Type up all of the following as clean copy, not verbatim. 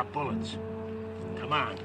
of bullets. Come on.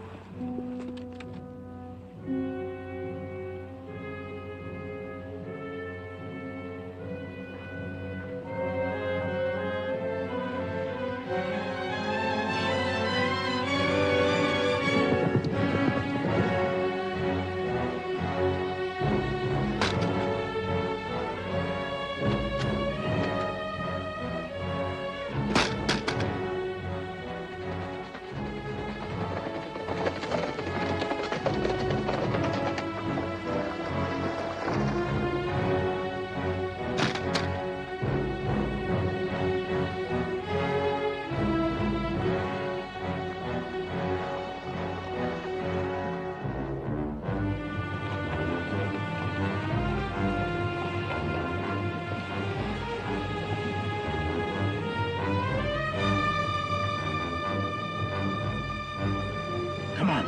Come on.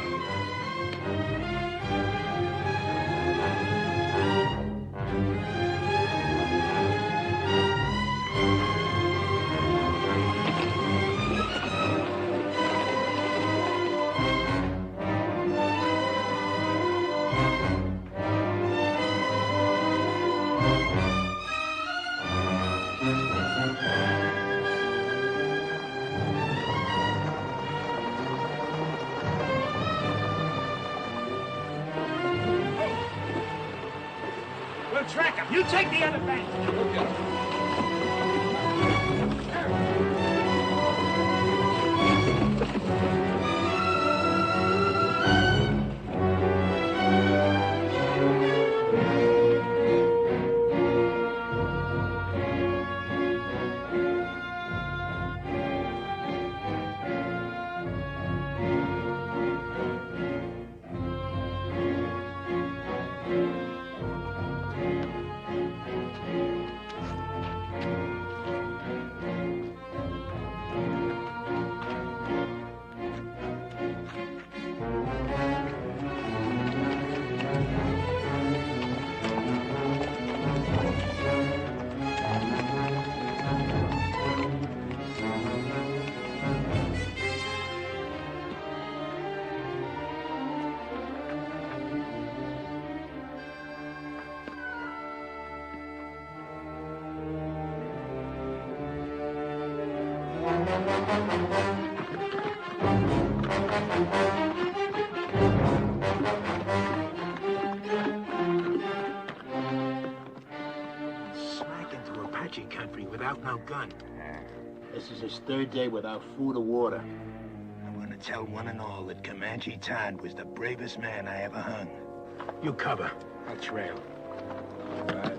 We'll track him. You take the other bank. Okay. Smack into Apache country without no gun. This is his third day without food or water. I'm gonna tell one and all that Comanche Todd was the bravest man I ever hung. You cover. I'll trail. All right.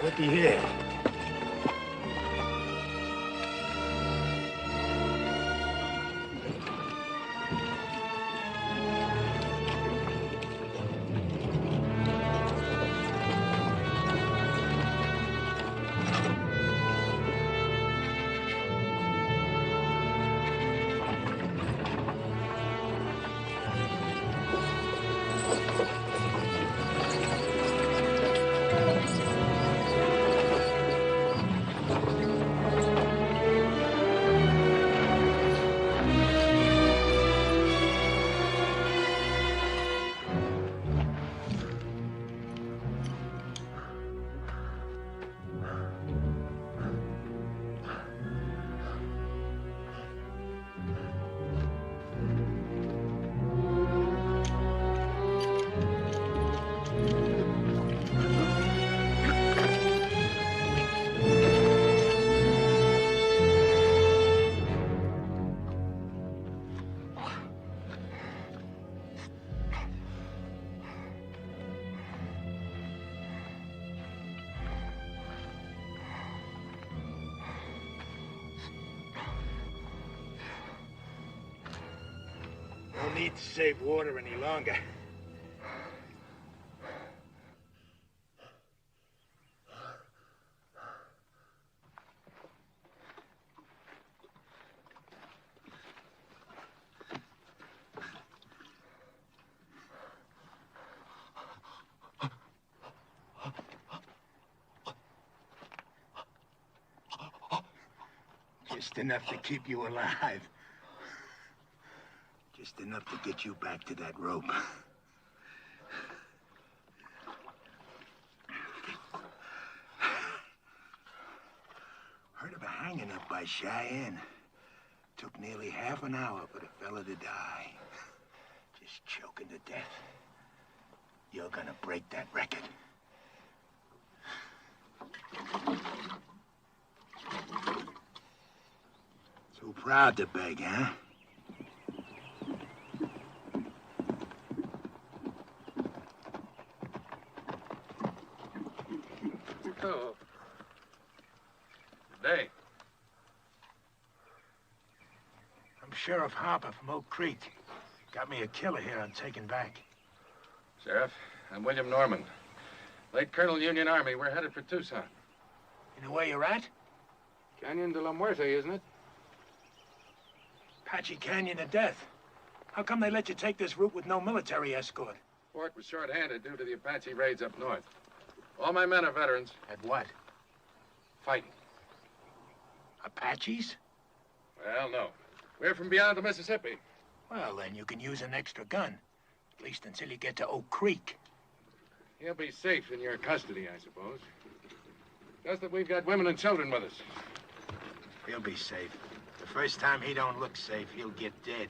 Looky here. No need to save water any longer. Just enough to keep you alive. Just enough to get you back to that rope. Heard of a hanging up by Cheyenne. Took nearly half an hour for the fella to die. Just choking to death. You're gonna break that record. Too proud to beg, huh? Oh. Good day. I'm Sheriff Harper from Oak Creek. Got me a killer here I'm taking back. Sheriff, I'm William Norman. Late Colonel Union Army. We're headed for Tucson. You know where you're at? Canyon de la Muerte, isn't it? Apache Canyon to death. How come they let you take this route with no military escort? Fort was short-handed due to the Apache raids up north. All my men are veterans. At what? Fighting. Apaches? Well, no. We're from beyond the Mississippi. Well, then you can use an extra gun. At least until you get to Oak Creek. He'll be safe in your custody, I suppose. Just that we've got women and children with us. He'll be safe. The first time he don't look safe, he'll get dead.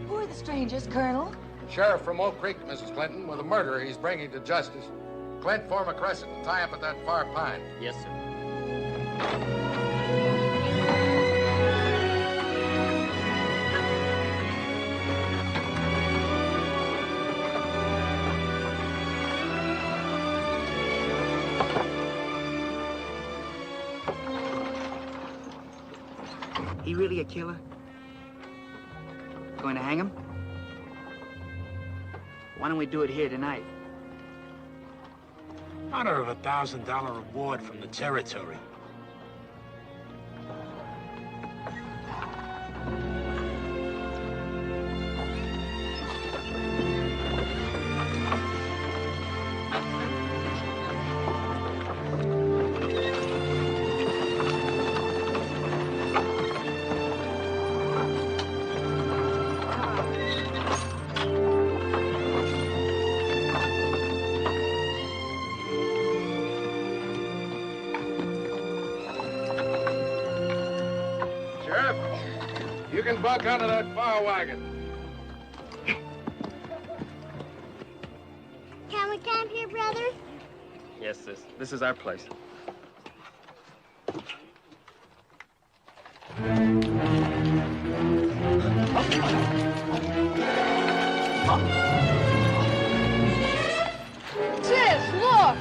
Who are the strangers, Colonel? Sheriff from Oak Creek, Mrs. Clinton, with a murderer he's bringing to justice. Clint, form a crescent and tie up at that far pine. Yes, sir. He really a killer? Going to hang him? Why don't we do it here tonight? Honor of $1,000 reward from the territory. You can buck onto that far wagon. Can we camp here, brother? Yes, sis. This is our place. Sis, look!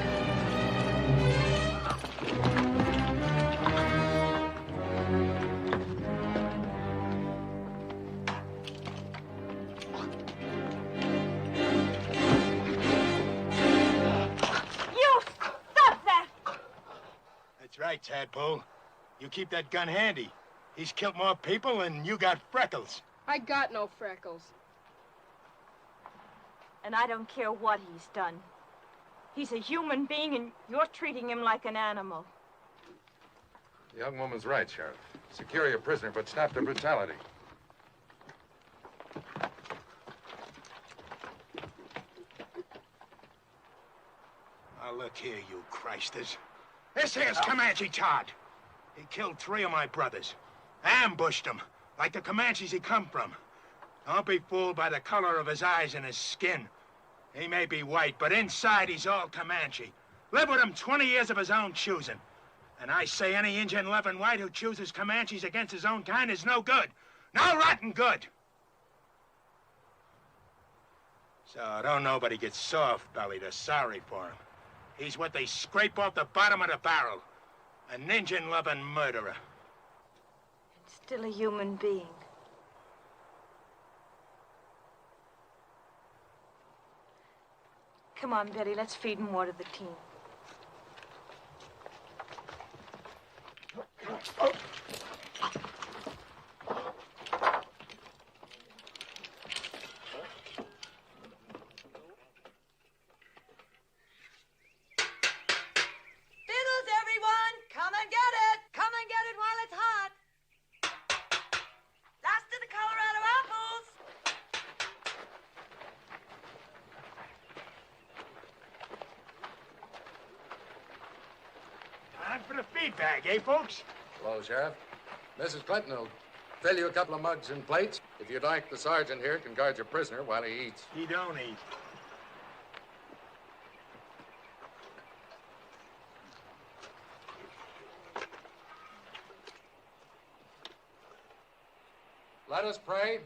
That's right, Tadpole. You keep that gun handy. He's killed more people than you got freckles. I got no freckles. And I don't care what he's done. He's a human being, and you're treating him like an animal. The young woman's right, Sheriff. Secure your prisoner, but stop the brutality. Now, look here, you Christers. This here's Comanche Todd. He killed 3 of my brothers. Ambushed them, like the Comanches he come from. Don't be fooled by the color of his eyes and his skin. He may be white, but inside he's all Comanche. Lived with him 20 years of his own choosing. And I say any Indian loving white who chooses Comanches against his own kind is no good. No rotten good. So don't nobody get soft-bellied or sorry for him. He's what they scrape off the bottom of the barrel. An Indian-loving murderer. And still a human being. Come on, Betty, let's feed and water the team. Time for the feed bag, eh, folks? Hello, Sheriff. Mrs. Clinton will fill you a couple of mugs and plates. If you'd like, the sergeant here can guard your prisoner while he eats. He don't eat. Let us pray.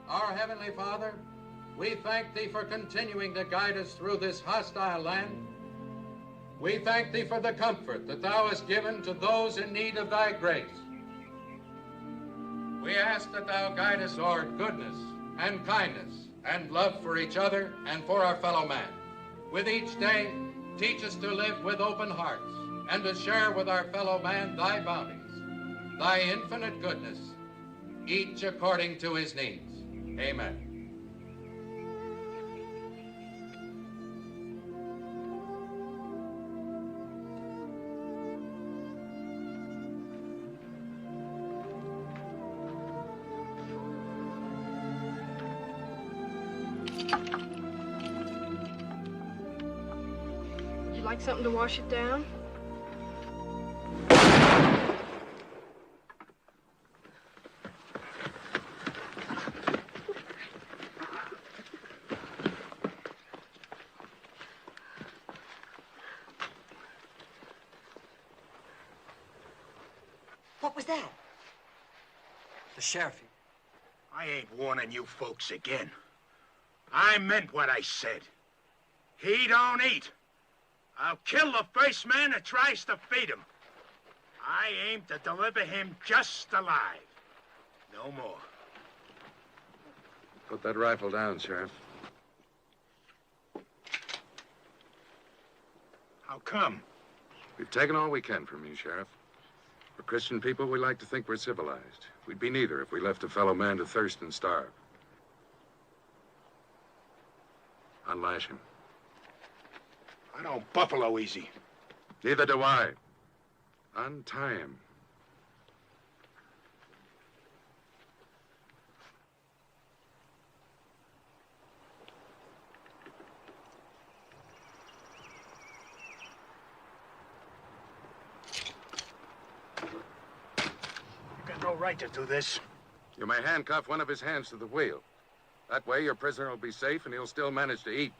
Our Heavenly Father, we thank Thee for continuing to guide us through this hostile land. We thank Thee for the comfort that Thou hast given to those in need of Thy grace. We ask that Thou guide us toward goodness and kindness and love for each other and for our fellow man. With each day, teach us to live with open hearts and to share with our fellow man Thy bounties, Thy infinite goodness, each according to his needs. Amen. Would you like something to wash it down? What was that? The sheriff. I ain't warning you folks again. I meant what I said. He don't eat. I'll kill the first man that tries to feed him. I aim to deliver him just alive. No more. Put that rifle down, Sheriff. How come? We've taken all we can from you, Sheriff. For Christian people, we like to think we're civilized. We'd be neither if we left a fellow man to thirst and starve. Unlash him. I don't buffalo easy. Neither do I. Untie him. You got no right to do this. You may handcuff one of his hands to the wheel. That way, your prisoner will be safe and he'll still manage to eat.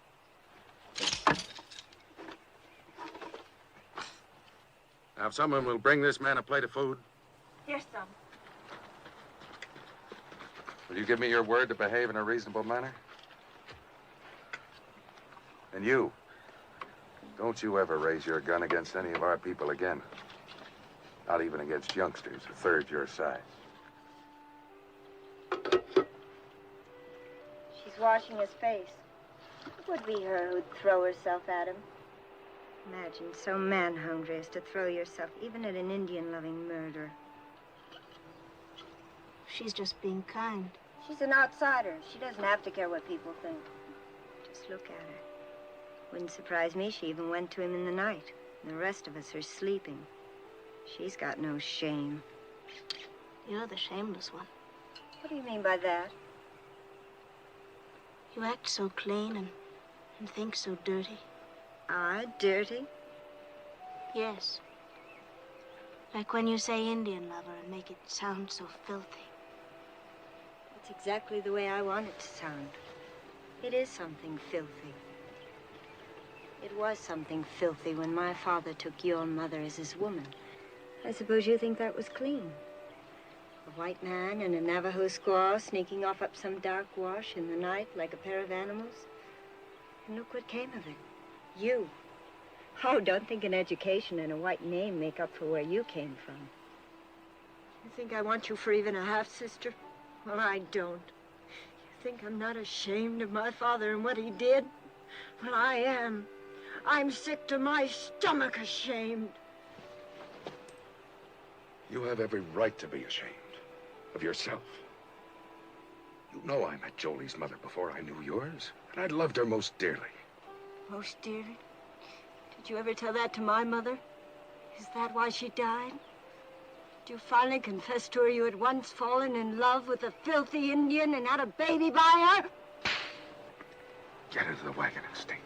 Now, if someone will bring this man a plate of food, Here's some. will you give me your word to behave in a reasonable manner? And you, don't you ever raise your gun against any of our people again. Not even against youngsters a third your size. She's washing his face. It would be her who'd throw herself at him. Imagine so man-hungry as to throw yourself even at an Indian-loving murderer. She's just being kind. She's an outsider. She doesn't have to care what people think. Just look at her. Wouldn't surprise me she even went to him in the night. And the rest of us are sleeping. She's got no shame. You're the shameless one. What do you mean by that? You act so clean and think so dirty. I dirty? Yes. Like when you say Indian lover and make it sound so filthy. That's exactly the way I want it to sound. It is something filthy. It was something filthy when my father took your mother as his woman. I suppose you think that was clean. A white man and a Navajo squaw sneaking off up some dark wash in the night like a pair of animals. And look what came of it. You. Oh, don't think an education and a white name make up for where you came from. You think I want you for even a half-sister? Well, I don't. You think I'm not ashamed of my father and what he did? Well, I am. I'm sick to my stomach ashamed. You have every right to be ashamed of yourself. You know I met Jolie's mother before I knew yours, and I loved her most dearly. Most dearly? Did you ever tell that to my mother? Is that why she died? Did you finally confess to her you had once fallen in love with a filthy Indian and had a baby by her? Get into the wagon and stay there.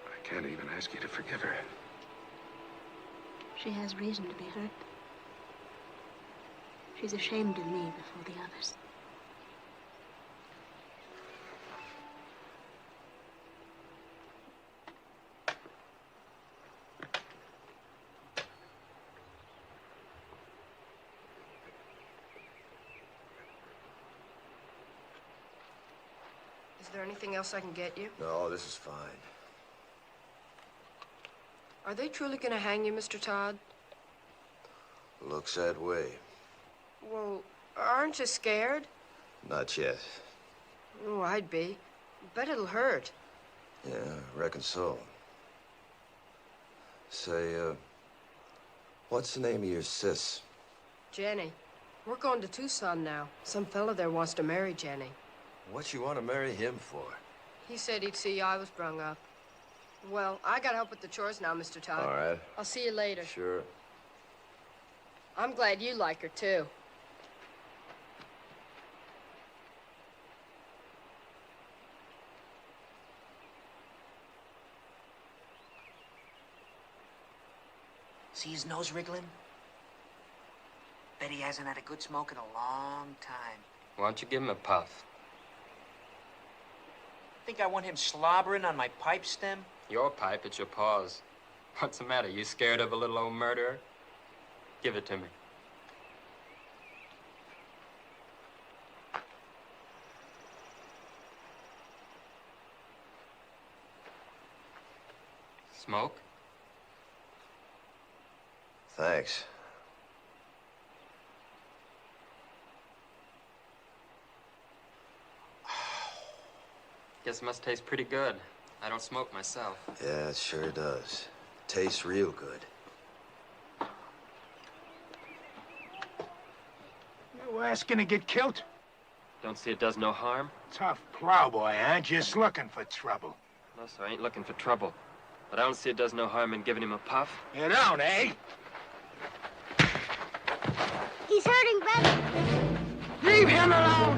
I can't even ask you to forgive her. She has reason to be hurt. She's ashamed of me before the others. Is there anything else I can get you? No, this is fine. Are they truly going to hang you, Mr. Todd? Looks that way. Well, aren't you scared? Not yet. Oh, I'd be. Bet it'll hurt. Yeah, reckon so. Say, what's the name of your sis? Jenny. We're going to Tucson now. Some fella there wants to marry Jenny. What you want to marry him for? He said he'd see I was brung up. Well, I gotta help with the chores now, Mr. Todd. All right. I'll see you later. Sure. I'm glad you like her, too. See his nose wriggling? Bet he hasn't had a good smoke in a long time. Why don't you give him a puff? Think I want him slobbering on my pipe stem? Your pipe, it's your paws. What's the matter? You scared of a little old murderer? Give it to me. Smoke? Thanks. Guess it must taste pretty good. I don't smoke myself. Yeah, it sure does. Tastes real good. You asking to get killed? Don't see it does no harm? Tough plowboy, huh? Just looking for trouble. No, sir, I ain't looking for trouble. But I don't see it does no harm in giving him a puff. You don't, eh? He's hurting Betty. Leave him alone!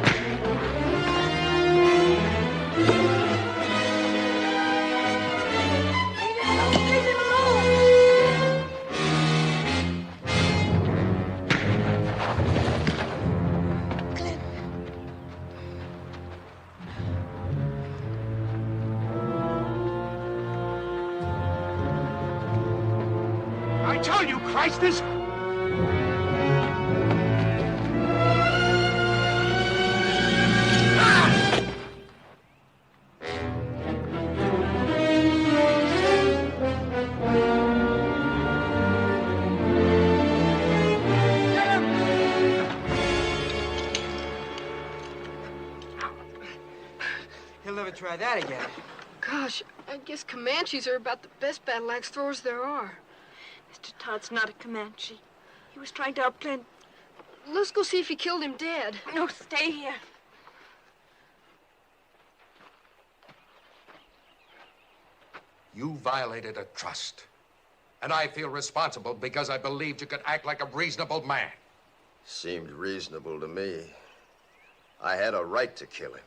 I told you, Christus! He'll never try that again. Gosh, I guess Comanches are about the best battle axe throwers there are. Mr. Todd's not a Comanche. He was trying to help Clint. Let's go see if he killed him dead. No, stay here. You violated a trust. And I feel responsible because I believed you could act like a reasonable man. Seemed reasonable to me. I had a right to kill him.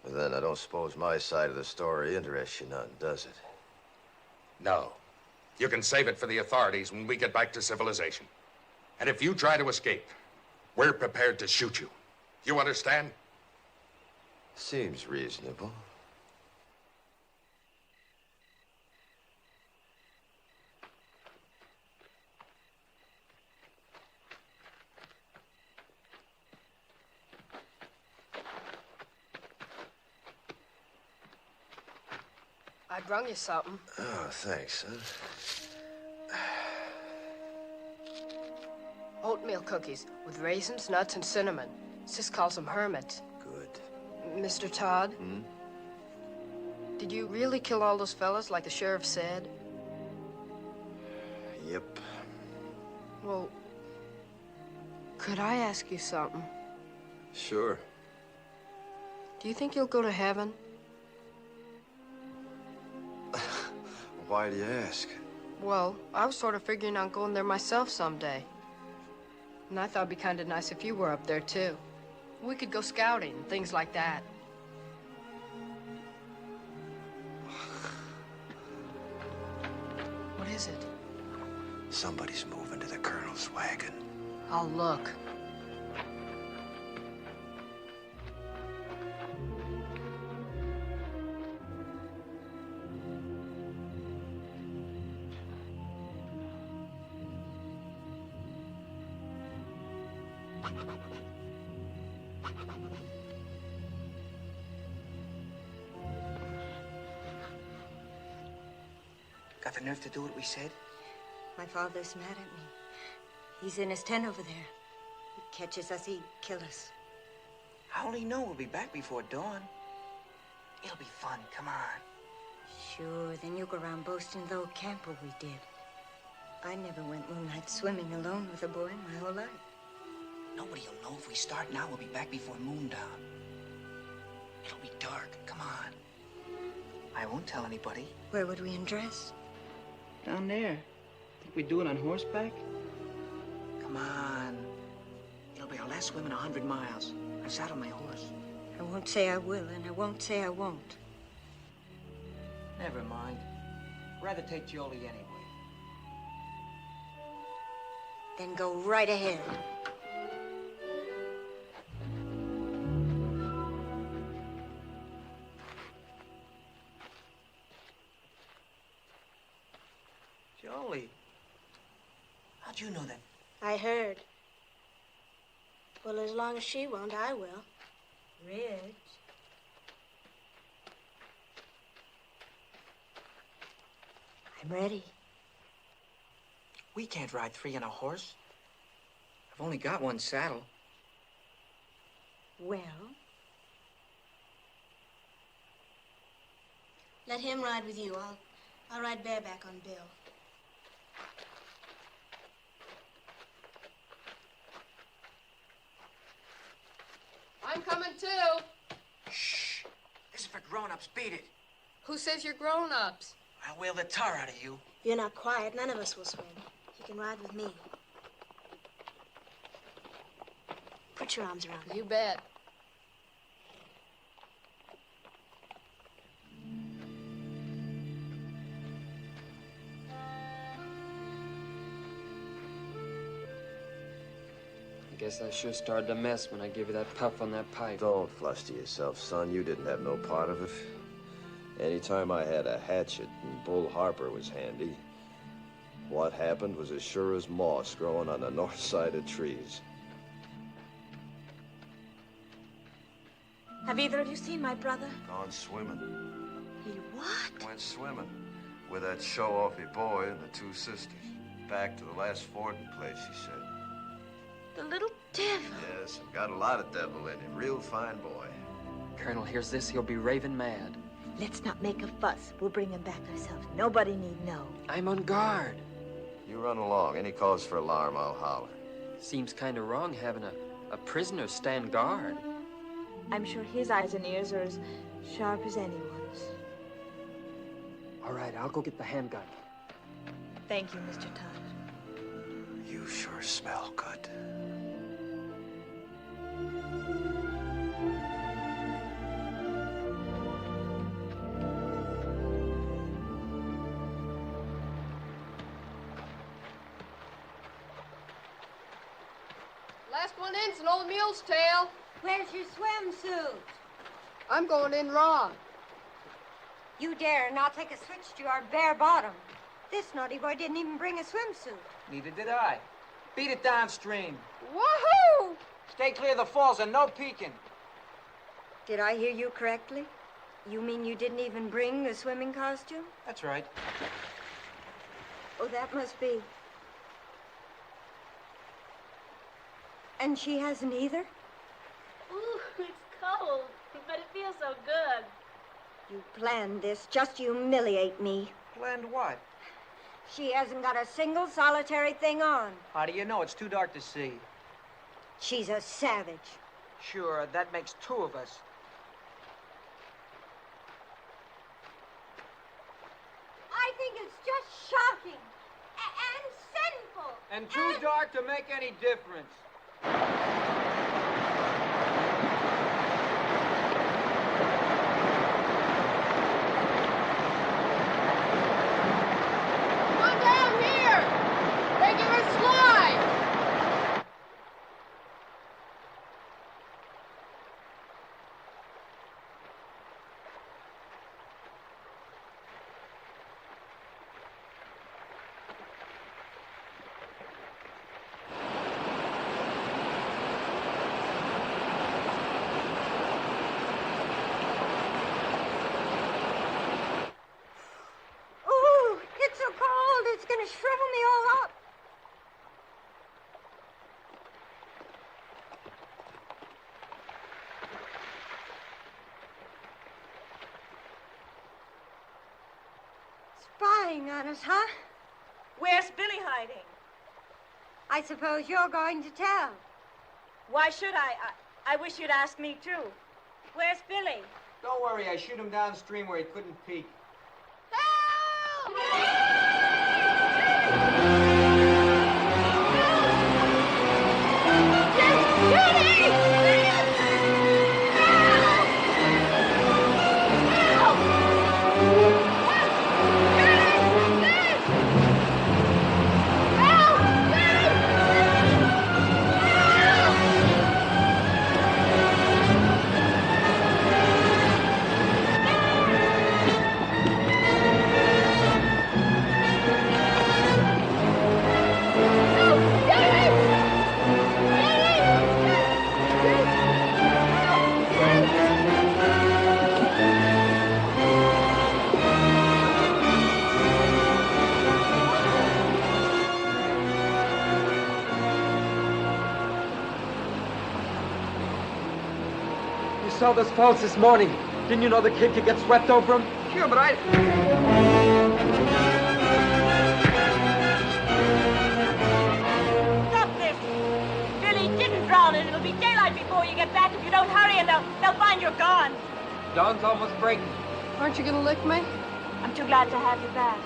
But then I don't suppose my side of the story interests you none, does it? No. You can save it for the authorities when we get back to civilization. And if you try to escape, we're prepared to shoot you. You understand? Seems reasonable. I brung you something. Oh, thanks, son. Oatmeal cookies with raisins, nuts, and cinnamon. Sis calls them hermits. Good. Mr. Todd? Hmm? Did you really kill all those fellas like the sheriff said? Yep. Well, could I ask you something? Sure. Do you think you'll go to heaven? Why do you ask? Well, I was sort of figuring on going there myself someday. And I thought it'd be kind of nice if you were up there, too. We could go scouting and things like that. What is it? Somebody's moving to the colonel's wagon. I'll look. Got the nerve to do what we said? My father's mad at me. He's in his tent over there. He catches us, he'd kill us. I only know we'll be back before dawn. It'll be fun, come on. Sure, then you go around boasting of the old camper we did. I never went moonlight swimming alone with a boy my whole life. Nobody'll know if we start now, we'll be back before moon down. It'll be dark, come on. I won't tell anybody. Where would we undress? Down there. Think we'd do it on horseback? Come on. It'll be our last swim in 100 miles. I've saddled my horse. I won't say I will, and I won't say I won't. Never mind. Rather take Jolie anyway. Then go right ahead. Jolie. How'd you know that? I heard. Well, as long as she won't, I will. Rich. I'm ready. We can't ride three on a horse. I've only got one saddle. Well? Let him ride with you. I'll ride bareback on Bill. I'm coming, too. Shh. This is for grown-ups. Beat it. Who says you're grown-ups? I'll whale the tar out of you. If you're not quiet, none of us will swim. You can ride with me. Put your arms around me. You bet. I guess I sure started a mess when I gave you that puff on that pipe. Don't fluster yourself, son. You didn't have no part of it. Anytime I had a hatchet and Bull Harper was handy, what happened was as sure as moss growing on the north side of trees. Have either of you seen my brother? Gone swimming. He what? Went swimming with that show-offy boy and the two sisters. Back to the last fording place, he said. The little devil. Yes, got a lot of devil in him. Real fine boy. Colonel hears this, he'll be raving mad. Let's not make a fuss. We'll bring him back ourselves. Nobody need know. I'm on guard. You run along. Any cause for alarm, I'll holler. Seems kind of wrong having a prisoner stand guard. I'm sure his eyes and ears are as sharp as anyone's. All right, I'll go get the handgun. Thank you, Mr. Todd. You sure smell good. Last one in's an old mule's tail. Where's your swimsuit? I'm going in raw. You dare not take a switch to our bare bottom. This naughty boy didn't even bring a swimsuit. Neither did I. Beat it downstream. Woohoo! Stay clear of the falls and no peeking. Did I hear you correctly? You mean you didn't even bring the swimming costume? That's right. Oh, that must be. And she hasn't either? Ooh, it's cold, but it feels so good. You planned this just to humiliate me. Planned what? She hasn't got a single solitary thing on. How do you know? It's too dark to see. She's a savage. Sure, that makes two of us. I think it's just shocking and sinful. And too dark to make any difference. Come down here! Regular slide! Ooh, it's so cold, it's gonna shrivel me all up. Spying on us, huh? Where's Billy hiding? I suppose you're going to tell. Why should I? I wish you'd ask me, too. Where's Billy? Don't worry, I shoot him downstream where he couldn't peek. You saw those falls this morning. Didn't you know the kid could get swept over them? Sure, but I... Stop this! Billy didn't drown, and it'll be daylight before you get back if you don't hurry, and they'll find you're gone. Dawn's almost breaking. Aren't you gonna lick me? I'm too glad to have you back.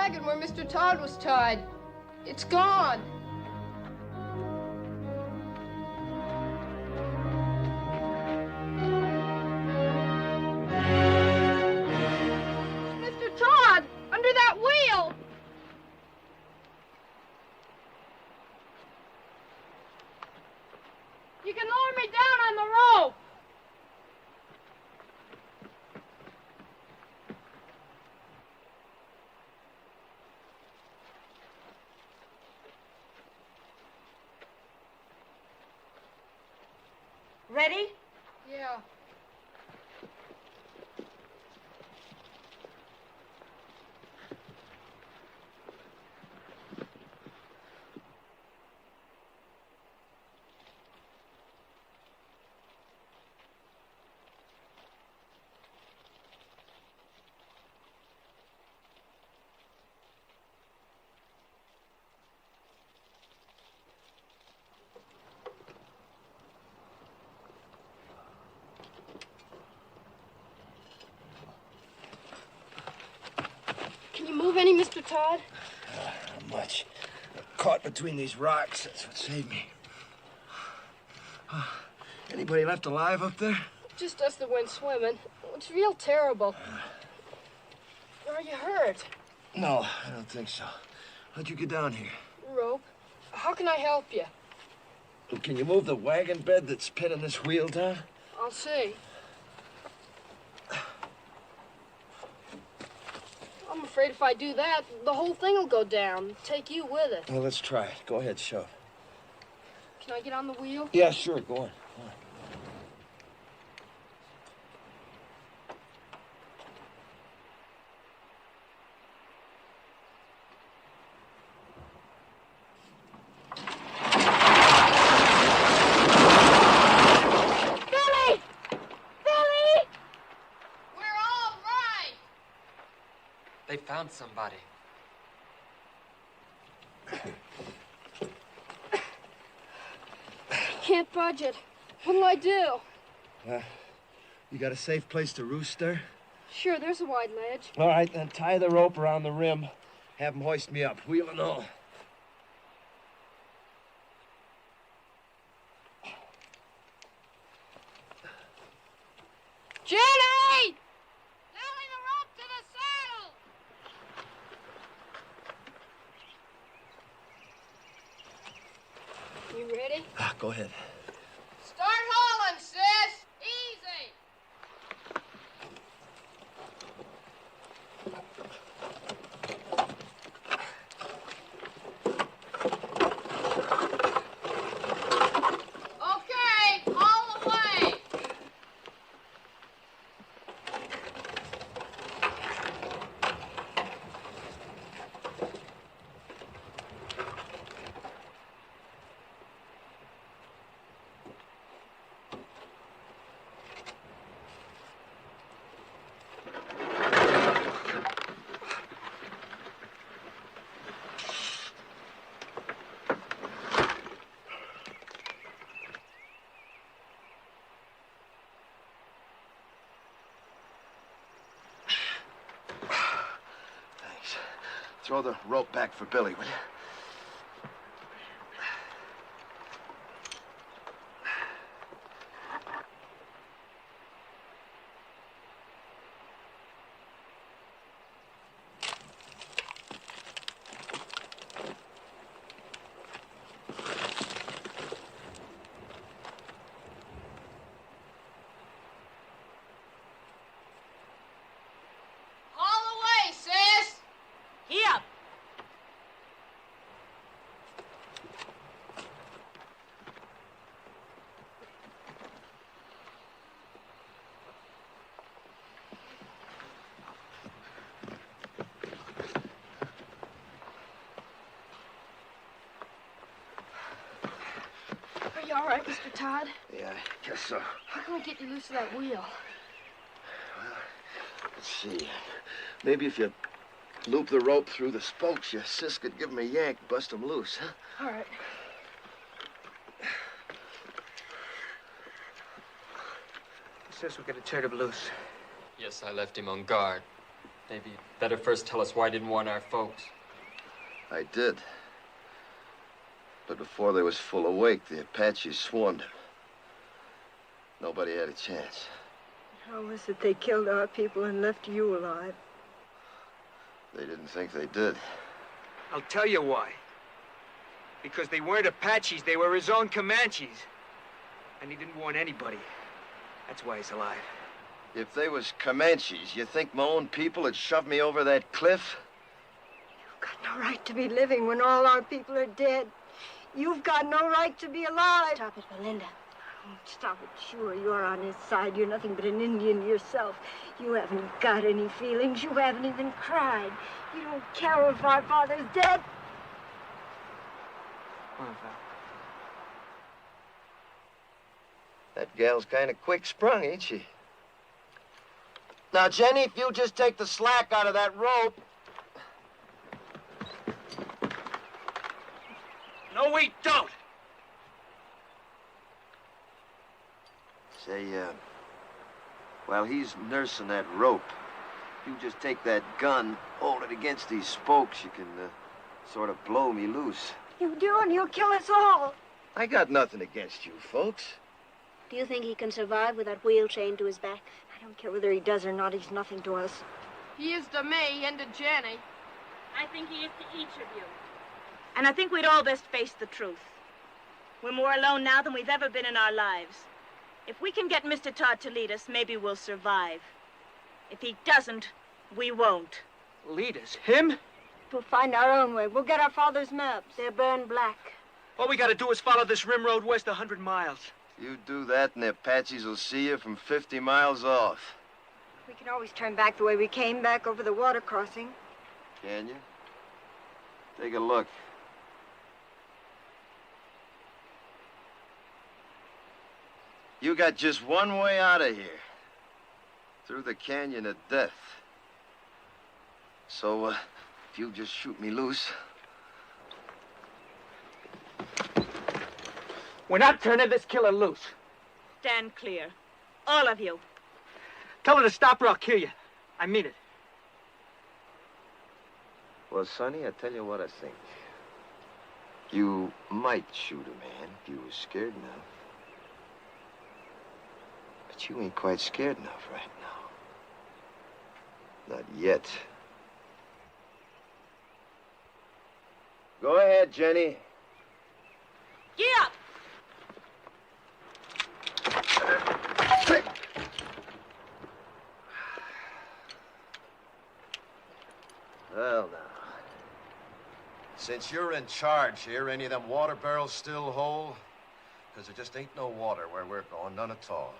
wagon where Mr. Todd was tied. It's gone. Mr. Todd, under that wheel. You can lower me down on the rope. Ready? Yeah. Can you move any, Mr. Todd? Not much. Caught between these rocks. That's what saved me. Anybody left alive up there? Just us that went swimming. It's real terrible. Are you hurt? No, I don't think so. How'd you get down here? Rope. How can I help you? Can you move the wagon bed that's pinning this wheel down? I'll see. I'm afraid if I do that, the whole thing will go down. Take you with it. Well, let's try it. Go ahead, shove. Can I get on the wheel? Yeah, sure. Go on. Go on. They found somebody. Can't budge it. What'll I do? You got a safe place to roost there? Sure, there's a wide ledge. All right, then tie the rope around the rim. Have them hoist me up, wheel and all. Jenny! Nailing the rope to the saddle! You ready? Go ahead. Start hauling, sis! Easy! Okay, haul away! Throw the rope back for Billy, will you? Haul away, sis! Here. Are you all right, Mr. Todd? Yeah, I guess so. How can I get you loose of that wheel? Let's see. Maybe if you loop the rope through the spokes, your sis could give him a yank, bust him loose, huh? All right. Sis, we gotta turn him loose. Yes, I left him on guard. Maybe you'd better first tell us why you didn't warn our folks. I did. But before they was full awake, the Apaches swarmed him. Nobody had a chance. How was it they killed our people and left you alive? They didn't think they did. I'll tell you why. Because they weren't Apaches, they were his own Comanches. And he didn't warn anybody. That's why he's alive. If they was Comanches, you think my own people had shoved me over that cliff? You've got no right to be living when all our people are dead. You've got no right to be alive. Stop it, Belinda. Oh, stop it. Sure, you're on his side. You're nothing but an Indian yourself. You haven't got any feelings. You haven't even cried. You don't care if our father's dead. Come on, Val. That gal's kind of quick-sprung, ain't she? Now, Jenny, if you just take the slack out of that rope... No, we don't! Say, while he's nursing that rope, you just take that gun, hold it against these spokes, you can, sort of blow me loose. You do, and you'll kill us all. I got nothing against you, folks. Do you think he can survive with that wheel chained to his back? I don't care whether he does or not. He's nothing to us. He is to me and to Jenny. I think he is to each of you. And I think we'd all best face the truth. We're more alone now than we've ever been in our lives. If we can get Mr. Todd to lead us, maybe we'll survive. If he doesn't, we won't. Lead us? Him? We'll find our own way. We'll get our father's maps. They're burned black. All we gotta do is follow this rim road west 100 miles. You do that and the Apaches will see you from 50 miles off. We can always turn back the way we came, back over the water crossing. Can you? Take a look. You got just one way out of here. Through the canyon of death. So, if you just shoot me loose... We're not turning this killer loose. Stand clear. All of you. Tell her to stop or I'll kill you. I mean it. Well, Sonny, I tell you what I think. You might shoot a man if you was scared enough. But you ain't quite scared enough right now. Not yet. Go ahead, Jenny. Get up! Well, now. Since you're in charge here, any of them water barrels still whole? Because there just ain't no water where we're going, none at all.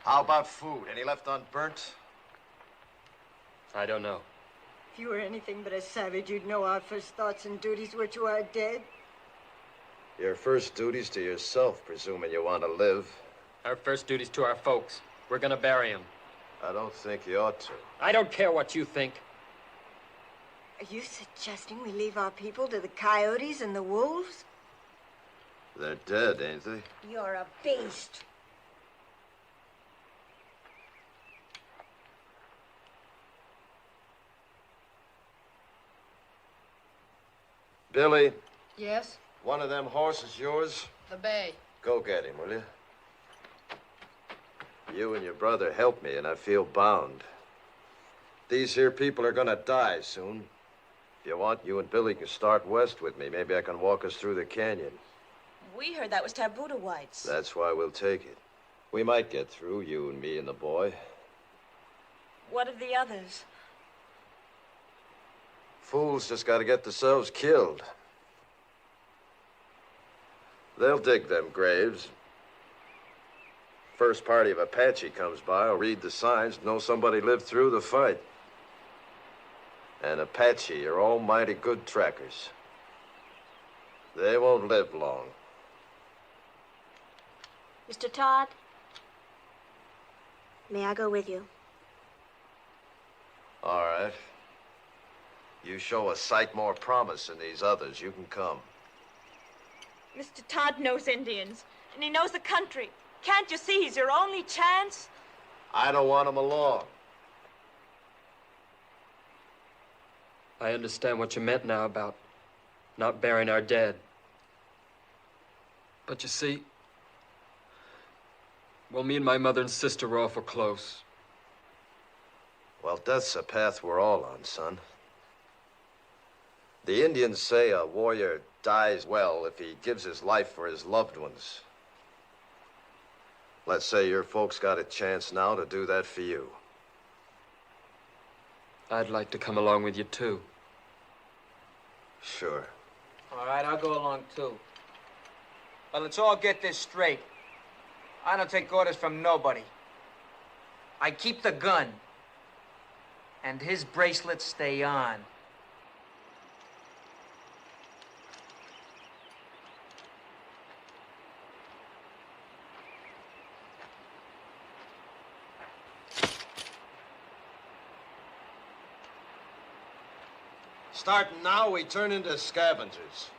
How about food? Any left unburnt? I don't know. If you were anything but a savage, you'd know our first thoughts and duties were to our dead. Your first duty's to yourself, presuming you want to live. Our first duty's to our folks. We're gonna bury him. I don't think you ought to. I don't care what you think. Are you suggesting we leave our people to the coyotes and the wolves? They're dead, ain't they? You're a beast. Billy, Yes? one of them horses yours? The bay. Go get him, will you? You and your brother helped me, and I feel bound. These here people are gonna die soon. If you want, you and Billy can start west with me. Maybe I can walk us through the canyon. We heard that was taboo to whites. That's why we'll take it. We might get through, you and me and the boy. What of the others? Fools just gotta get themselves killed. They'll dig them graves. First party of Apache comes by, will read the signs, know somebody lived through the fight. And Apache are almighty good trackers. They won't live long. Mr. Todd, may I go with you? All right. You show a sight more promise than these others, you can come. Mr. Todd knows Indians, and he knows the country. Can't you see he's your only chance? I don't want him along. I understand what you meant now about not burying our dead. But you see, well, me and my mother and sister were awful close. Well, death's a path we're all on, son. The Indians say a warrior dies well if he gives his life for his loved ones. Let's say your folks got a chance now to do that for you. I'd like to come along with you, too. Sure. All right, I'll go along, too. But let's all get this straight. I don't take orders from nobody. I keep the gun. And his bracelets stay on. Starting now, we turn into scavengers.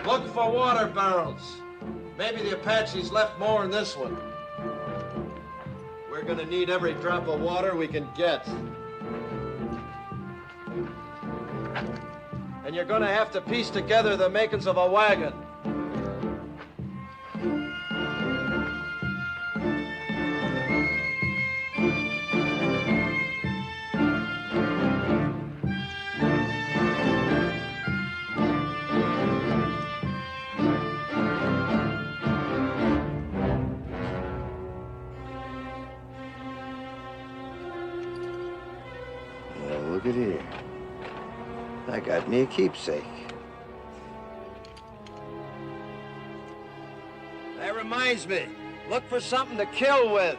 Look for water barrels. Maybe the Apaches left more in this one. We're gonna need every drop of water we can get. And you're gonna have to piece together the makings of a wagon. Look at here. I got me a keepsake. That reminds me. Look for something to kill with.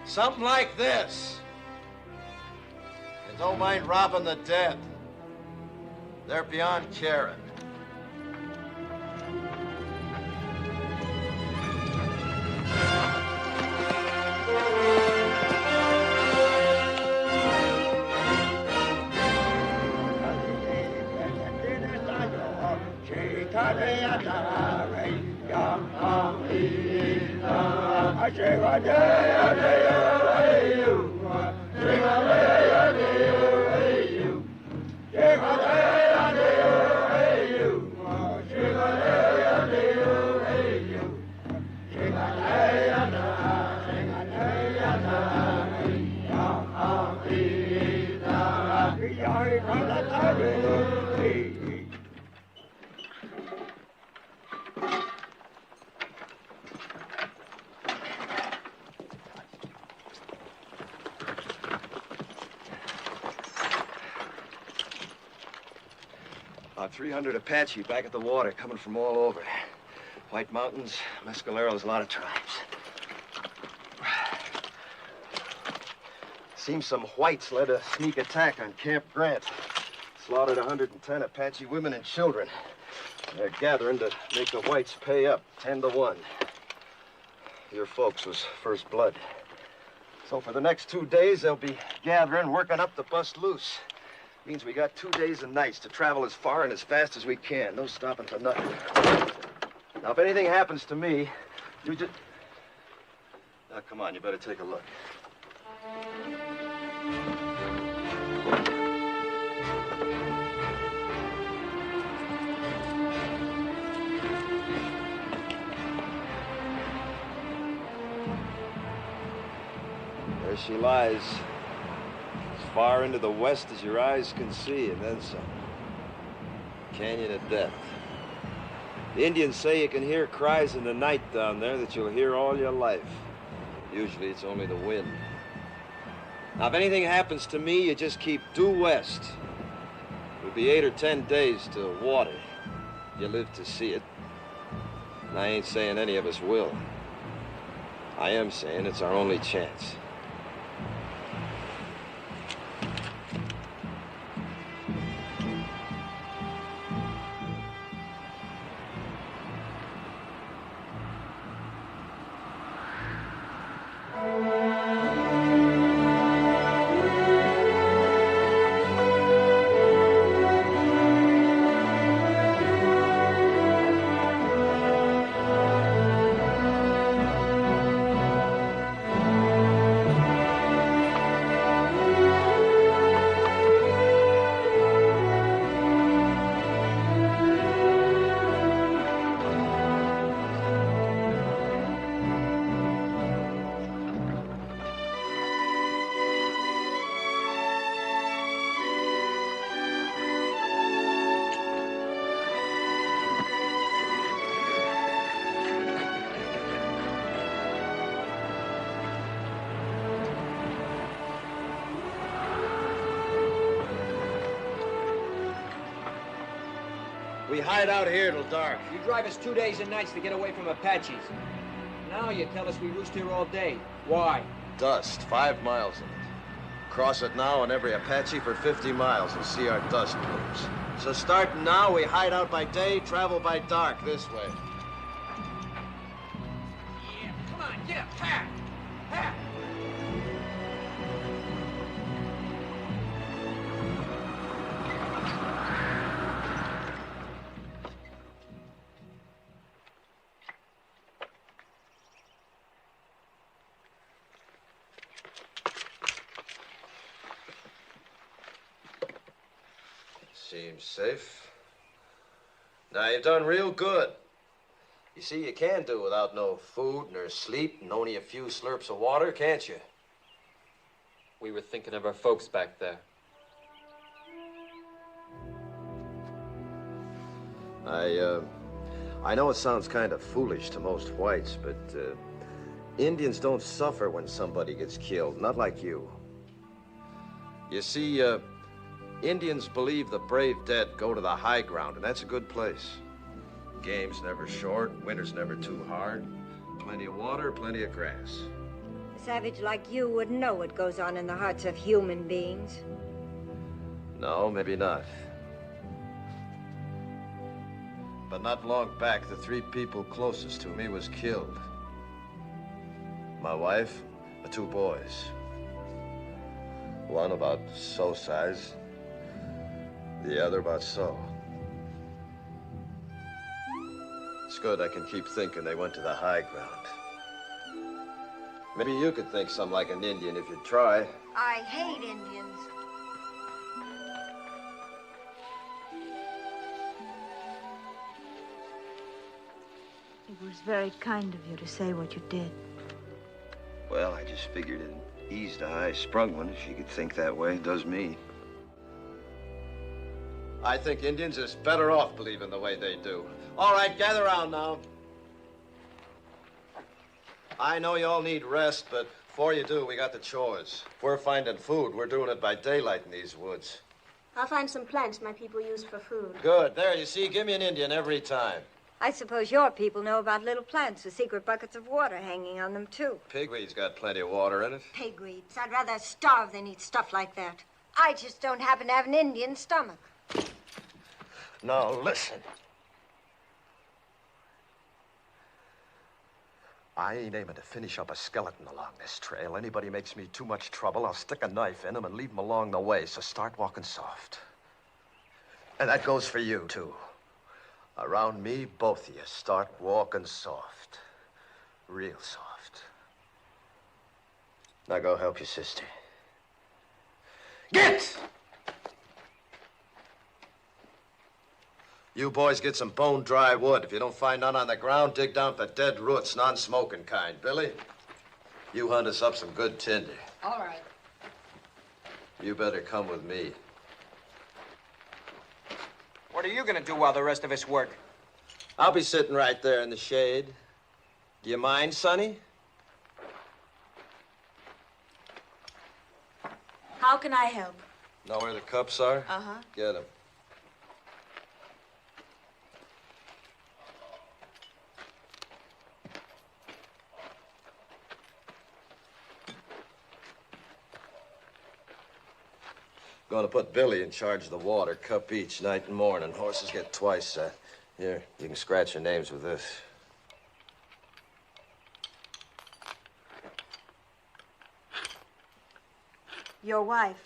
Something like this. And don't mind robbing the dead. They're beyond caring. About 300 Apache back at the water, coming from all over. White Mountains, Mescaleros, a lot of tribes. Seems some whites led a sneak attack on Camp Grant. Slaughtered 110 Apache women and children. They're gathering to make the whites pay up, 10-1. Your folks was first blood. So for the next 2 days, they'll be gathering, working up to bust loose. Means we got 2 days and nights to travel as far and as fast as we can. No stopping for nothing. Now, if anything happens to me, you just... Now, come on, you better take a look. There she lies. As far into the west as your eyes can see, and then some. Canyon of Death. The Indians say you can hear cries in the night down there that you'll hear all your life. Usually it's only the wind. Now, if anything happens to me, you just keep due west. It'll be 8 or 10 days to water. You live to see it. And I ain't saying any of us will. I am saying it's our only chance. We hide out here till dark. You drive us 2 days and nights to get away from Apaches. Now you tell us we roost here all day. Why? Dust, 5 miles of it. Cross it now, and every Apache for 50 miles will see our dust plumes. So starting now, we hide out by day, travel by dark this way. Yeah, come on, get up, ha! Ha! Seems safe. Now, you've done real good. You see, you can do without no food nor sleep and only a few slurps of water, can't you? We were thinking of our folks back there. I know it sounds kind of foolish to most whites, but Indians don't suffer when somebody gets killed, not like you. You see, Indians believe the brave dead go to the high ground, and that's a good place. Game's never short, winter's never too hard. Plenty of water, plenty of grass. A savage like you wouldn't know what goes on in the hearts of human beings. No, maybe not. But not long back, the 3 people closest to me was killed. My wife, the 2 boys. One about so size, the other about so. It's good I can keep thinking they went to the high ground. Maybe you could think something like an Indian if you'd try. I hate Indians. It was very kind of you to say what you did. Well, I just figured it eased a high-sprung one if she could think that way. It does me. I think Indians is better off believing the way they do. All right, gather around now. I know you all need rest, but before you do, we got the chores. If we're finding food, we're doing it by daylight in these woods. I'll find some plants my people use for food. Good. There, you see, give me an Indian every time. I suppose your people know about little plants with secret buckets of water hanging on them, too. Pigweed's got plenty of water in it. Pigweeds. I'd rather starve than eat stuff like that. I just don't happen to have an Indian stomach. Now, listen. I ain't aiming to finish up a skeleton along this trail. Anybody makes me too much trouble, I'll stick a knife in him and leave him along the way, so start walking soft. And that goes for you, too. Around me, both of you, start walking soft. Real soft. Now go help your sister. Get! You boys get some bone-dry wood. If you don't find none on the ground, dig down for dead roots, non-smoking kind. Billy, you hunt us up some good tinder. All right. You better come with me. What are you gonna do while the rest of us work? I'll be sitting right there in the shade. Do you mind, Sonny? How can I help? Know where the cups are? Uh-huh. Get them. Going to put Billy in charge of the water, cup each, night and morning. Horses get twice that. Here, you can scratch your names with this. Your wife.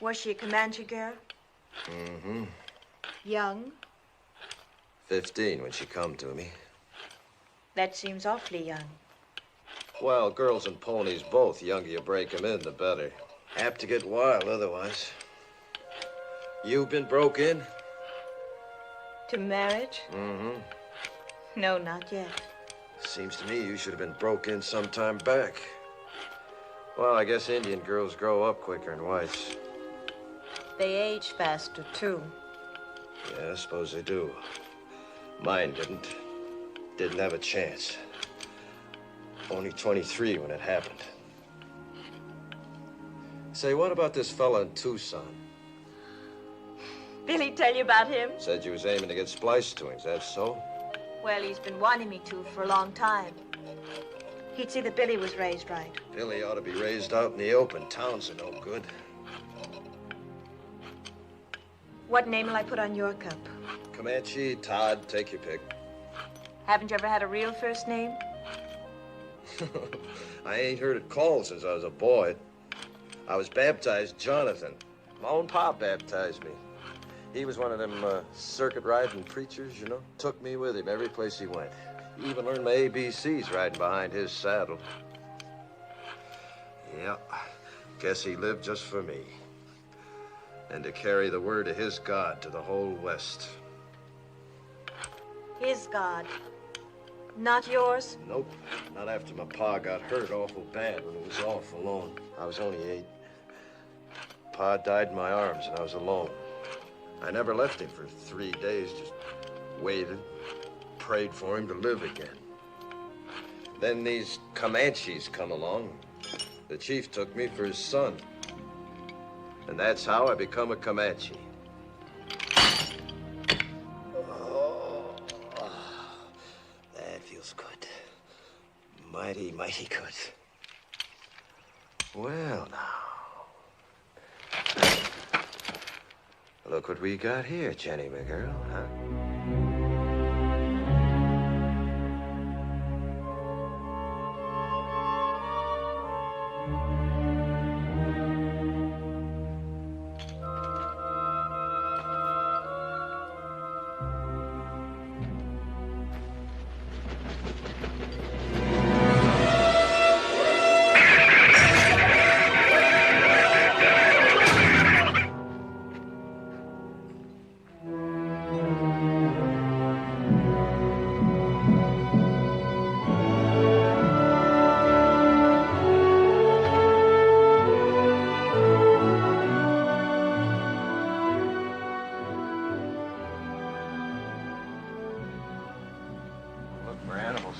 Was she a Comanche girl? Mm-hmm. Young? 15 when she come to me. That seems awfully young. Well, girls and ponies both. The younger you break 'em in, the better. Apt to get wild otherwise. You been broke in? To marriage? Mm-hmm. No, not yet. Seems to me you should have been broke in some time back. Well, I guess Indian girls grow up quicker than whites. They age faster, too. Yeah, I suppose they do. Mine didn't. Didn't have a chance. Only 23 when it happened. Say, what about this fella in Tucson? Billy tell you about him? Said you was aiming to get spliced to him. Is that so? Well, he's been wanting me to for a long time. He'd see that Billy was raised right. Billy ought to be raised out in the open. Towns are no good. What name will I put on your cup? Comanche, Todd, take your pick. Haven't you ever had a real first name? I ain't heard it called since I was a boy. I was baptized Jonathan. My own pop baptized me. He was one of them circuit-riding preachers, you know. Took me with him every place he went. Even learned my ABCs riding behind his saddle. Yeah, guess he lived just for me. And to carry the word of his God to the whole West. His God. Not yours? Nope, not after my pa got hurt awful bad when he was off alone. I was only 8. Pa died in my arms and I was alone. I never left him for 3 days, just waited, prayed for him to live again. Then these Comanches come along. The chief took me for his son. And that's how I become a Comanche. Oh, that feels good. Mighty, mighty good. Well, now. Look what we got here, Jenny, my girl, huh?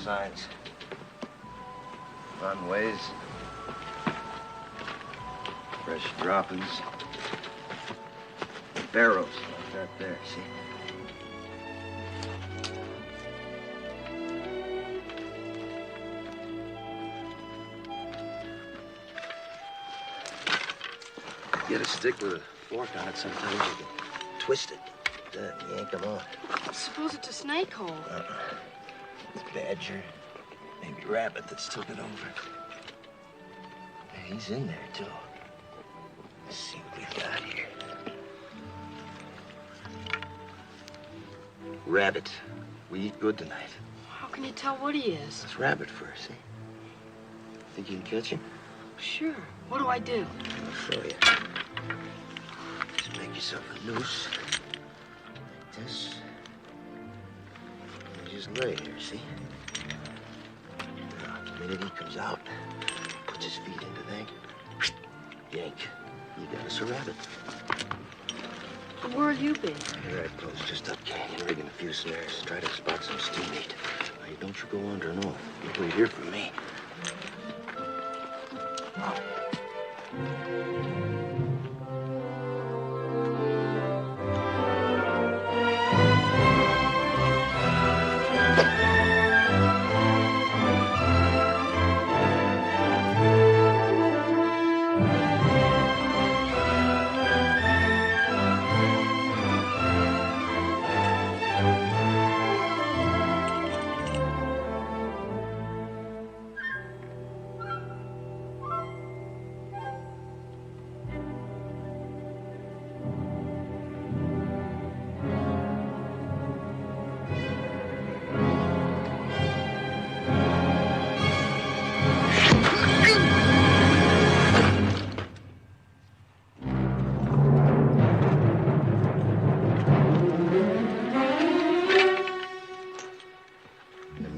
Signs, runways, fresh droppings, barrows like that there, see? Get a stick with a fork on it, sometimes you can twist it, then yank them off. Suppose it's a snake hole. It's badger, maybe rabbit that's took it over. He's in there, too. Let's see what we got here. Rabbit. We eat good tonight. How can you tell what he is? It's rabbit fur, see? Think you can catch him? Sure. What do I do? I'll show you. Just make yourself a noose. Like this. Just lay here, see? Now, the minute he comes out, puts his feet into that, yank. You got us a rabbit. Where have you been? Here I close just up canyon, rigging a few snares. Try to spot some steam meat. Now, don't you go wandering off. You wait here for me.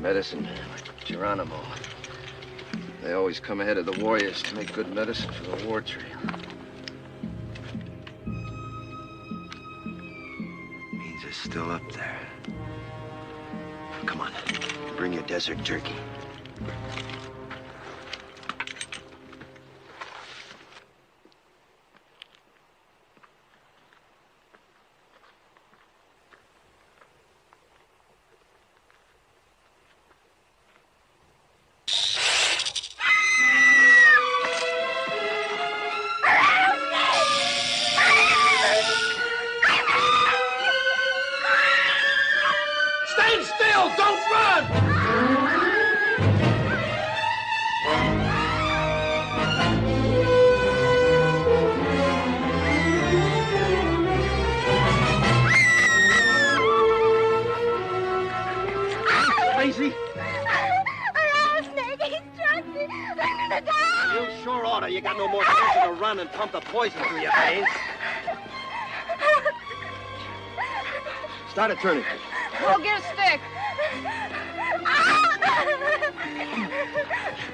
Medicine, like Geronimo. They always come ahead of the warriors to make good medicine for the war trail. Means it's still up there. Come on, bring your desert turkey. got no more sense than to run and pump the poison through your veins. Start it turning. Go get a stick.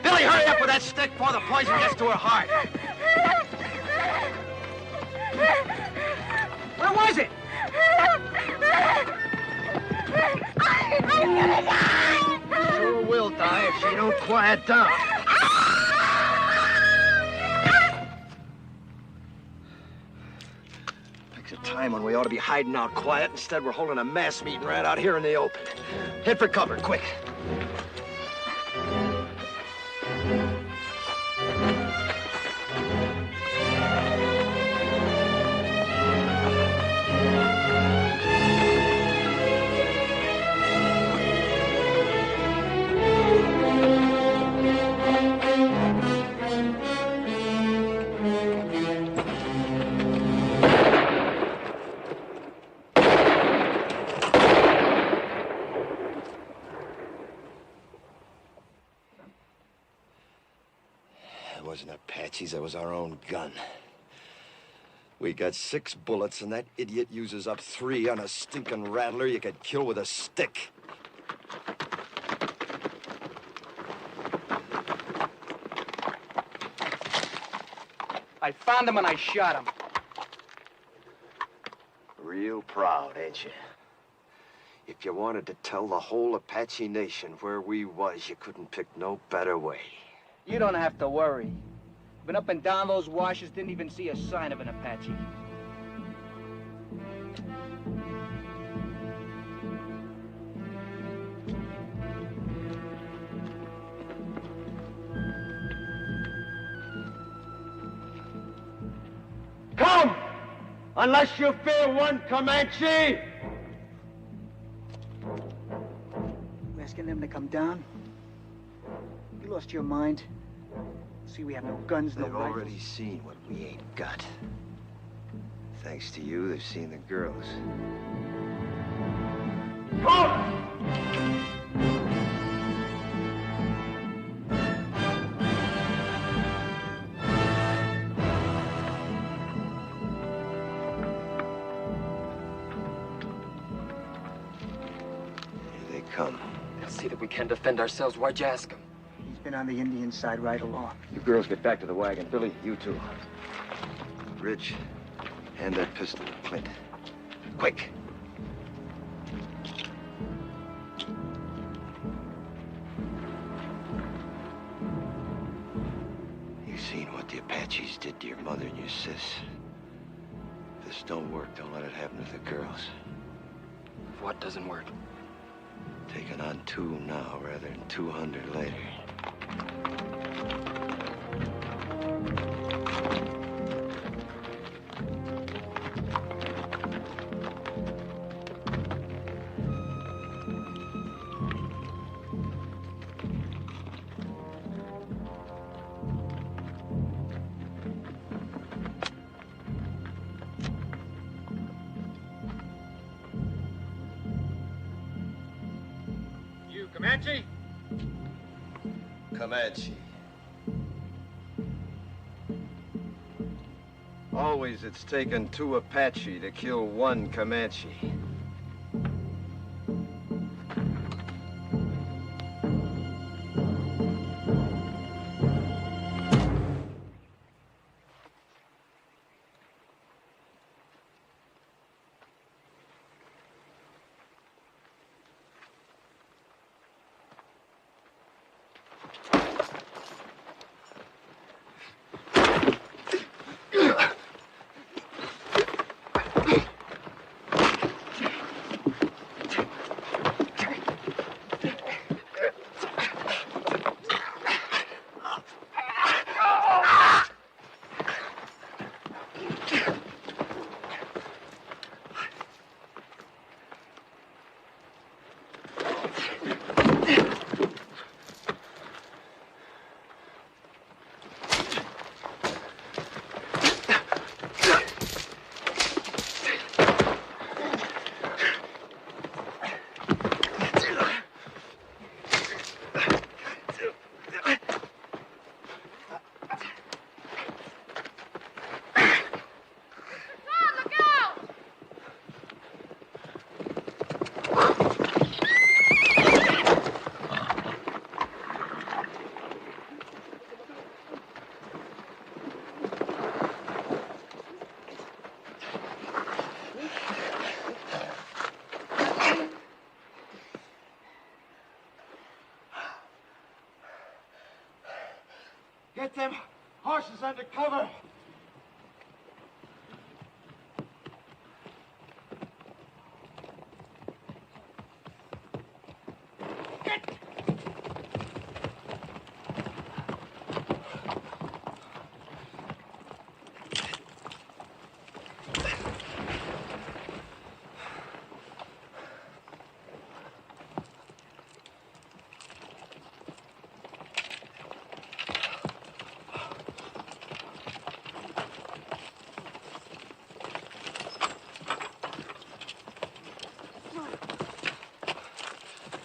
Billy, hurry up with that stick before the poison gets to her heart. Where was it? I'm gonna die! Sure will die if she don't quiet down. Picks a time when we ought to be hiding out quiet. Instead, we're holding a mass meeting right out here in the open. Head for cover, quick. It wasn't Apaches, it was our own gun. We got 6 bullets, and that idiot uses up 3 on a stinking rattler you could kill with a stick. I found him and I shot him. Real proud, ain't you? If you wanted to tell the whole Apache nation where we was, you couldn't pick no better way. You don't have to worry. Been up and down those washes, didn't even see a sign of an Apache. Come! Unless you fear one Comanche! You asking them to come down? You lost your mind? See, we have no guns, no They've rifles. already seen what we ain't got. Thanks to you, they've seen the girls. Here they come. They'll see that we can't defend ourselves. Why'd you ask them? He's been on the Indian side right along. You girls get back to the wagon. Billy, you too. Rich, hand that pistol to Clint. Quick. You seen what the Apaches did to your mother and your sis. If this don't work, don't let it happen to the girls. What doesn't work? Taking on 2 now rather than 200 later. Comanche? Comanche. Always it's taken 2 Apache to kill 1 Comanche. Get them horses under cover.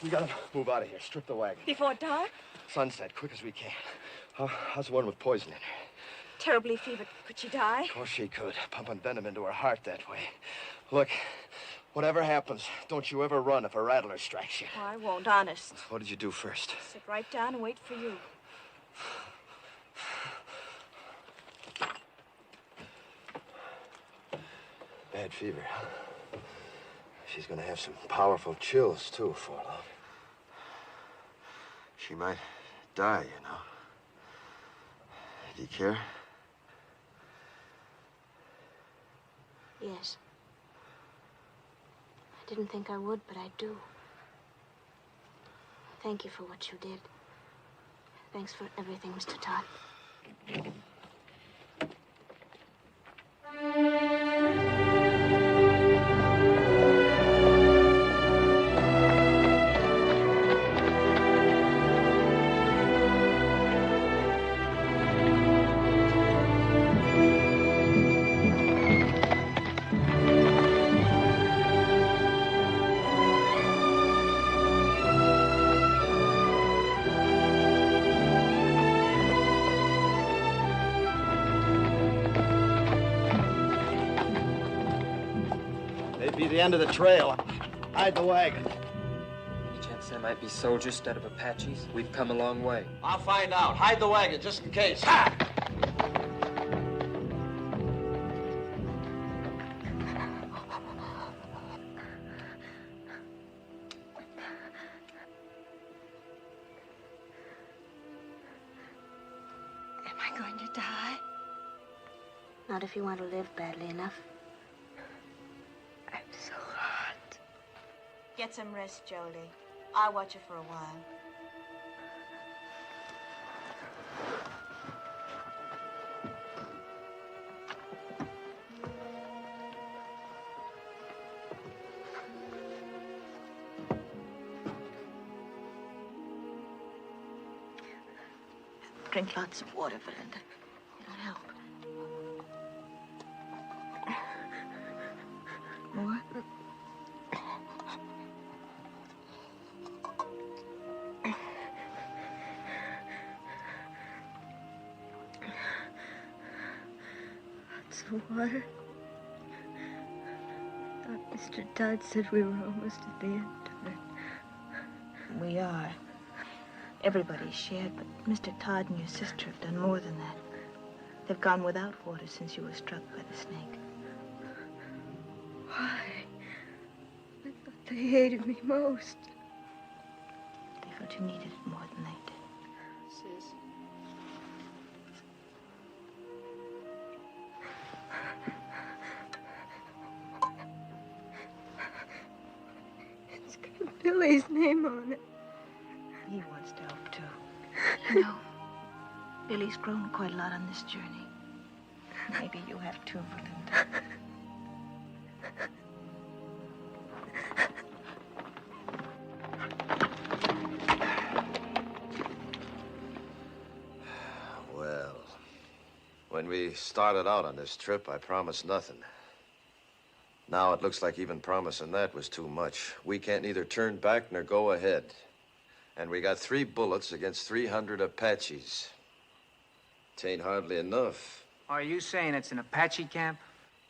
We gotta move out of here. Strip the wagon. Before dark? Sunset, quick as we can. How's the one with poison in her? Terribly fevered. Could she die? Of course she could. Pumping venom into her heart that way. Look, whatever happens, don't you ever run if a rattler strikes you. Oh, I won't, honest. What did you do first? Sit right down and wait for you. Bad fever. She's gonna have some powerful chills, too, for long. She might die, you know. Do you care? Yes. I didn't think I would, but I do. Thank you for what you did. Thanks for everything, Mr. Todd. Be the end of the trail. Hide the wagon. Any chance there might be soldiers instead of Apaches? We've come a long way. I'll find out. Hide the wagon just in case. Ha! Am I going to die? Not if you want to live badly enough. I'm so hot. Get some rest, Jolie. I'll watch you for a while. Drink lots of water, Belinda. It'll help. More? Lots of water. Thought Mr. Todd said we were almost at the end of it. We are. Everybody's shared, but Mr. Todd and your sister have done more than that. They've gone without water since you were struck by the snake. Why? I thought they hated me most. They felt you needed it more than they did. Sis. It's got Billy's name on it. He wants to help, too. You know, Billy's grown quite a lot on this journey. Maybe you have, too, Belinda. Well, when we started out on this trip, I promised nothing. Now it looks like even promising that was too much. We can't neither turn back nor go ahead. And we got 3 bullets against 300 Apaches. Tain't hardly enough. Are you saying it's an Apache camp?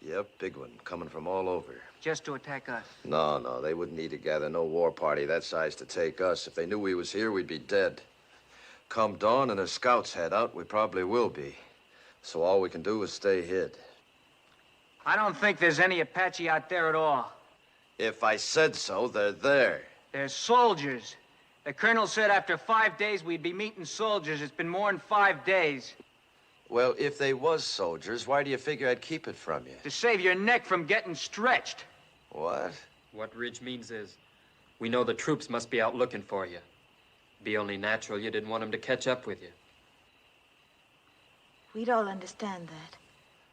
Yep, big one, coming from all over. Just to attack us? No, they wouldn't need to gather no war party that size to take us. If they knew we was here, we'd be dead. Come dawn and the scouts head out, we probably will be. So all we can do is stay hid. I don't think there's any Apache out there at all. If I said so, they're there. They're soldiers. The colonel said after 5 days we'd be meeting soldiers. It's been more than 5 days. Well, if they was soldiers, why do you figure I'd keep it from you? To save your neck from getting stretched. What? What Ridge means is, we know the troops must be out looking for you. Be only natural you didn't want them to catch up with you. We'd all understand that.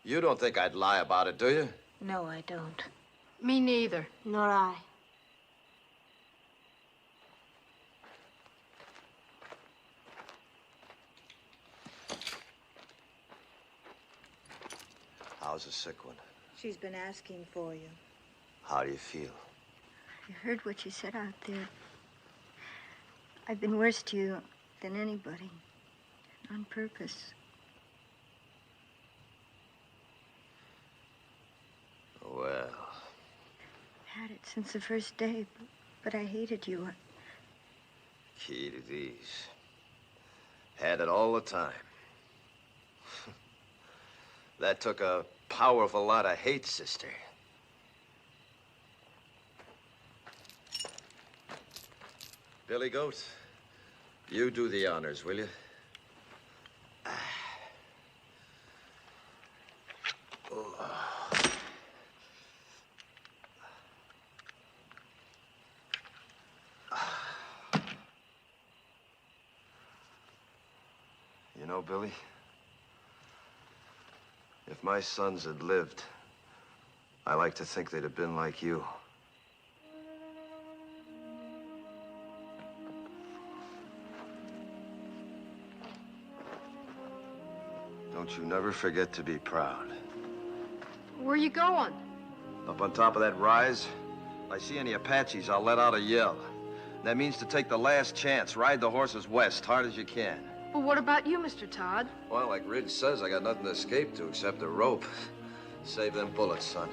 You don't think I'd lie about it, do you? No, I don't. Me neither. Nor I. How's the sick one? She's been asking for you. How do you feel? I heard what you said out there. I've been worse to you than anybody. On purpose. Well... Had it since the first day, but I hated you. Key to these. Had it all the time. That took a powerful lot of hate, sister. Billy Goat, you do the honors, will you? You know, Billy, if my sons had lived, I like to think they'd have been like you. Don't you never forget to be proud. Where are you going? Up on top of that rise, if I see any Apaches, I'll let out a yell. That means to take the last chance, ride the horses west, hard as you can. Well, what about you, Mr. Todd? Well, like Ridge says, I got nothing to escape to except a rope. Save them bullets, son.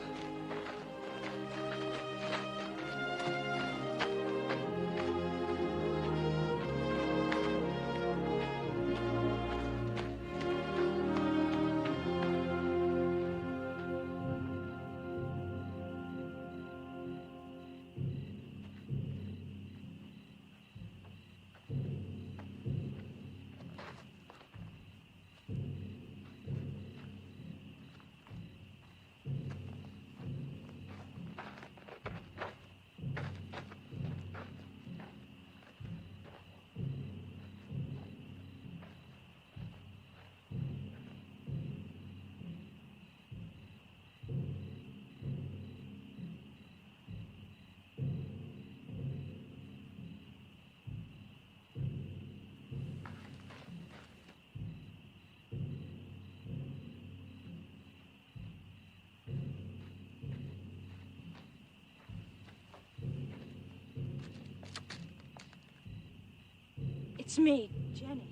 It's me, Jenny.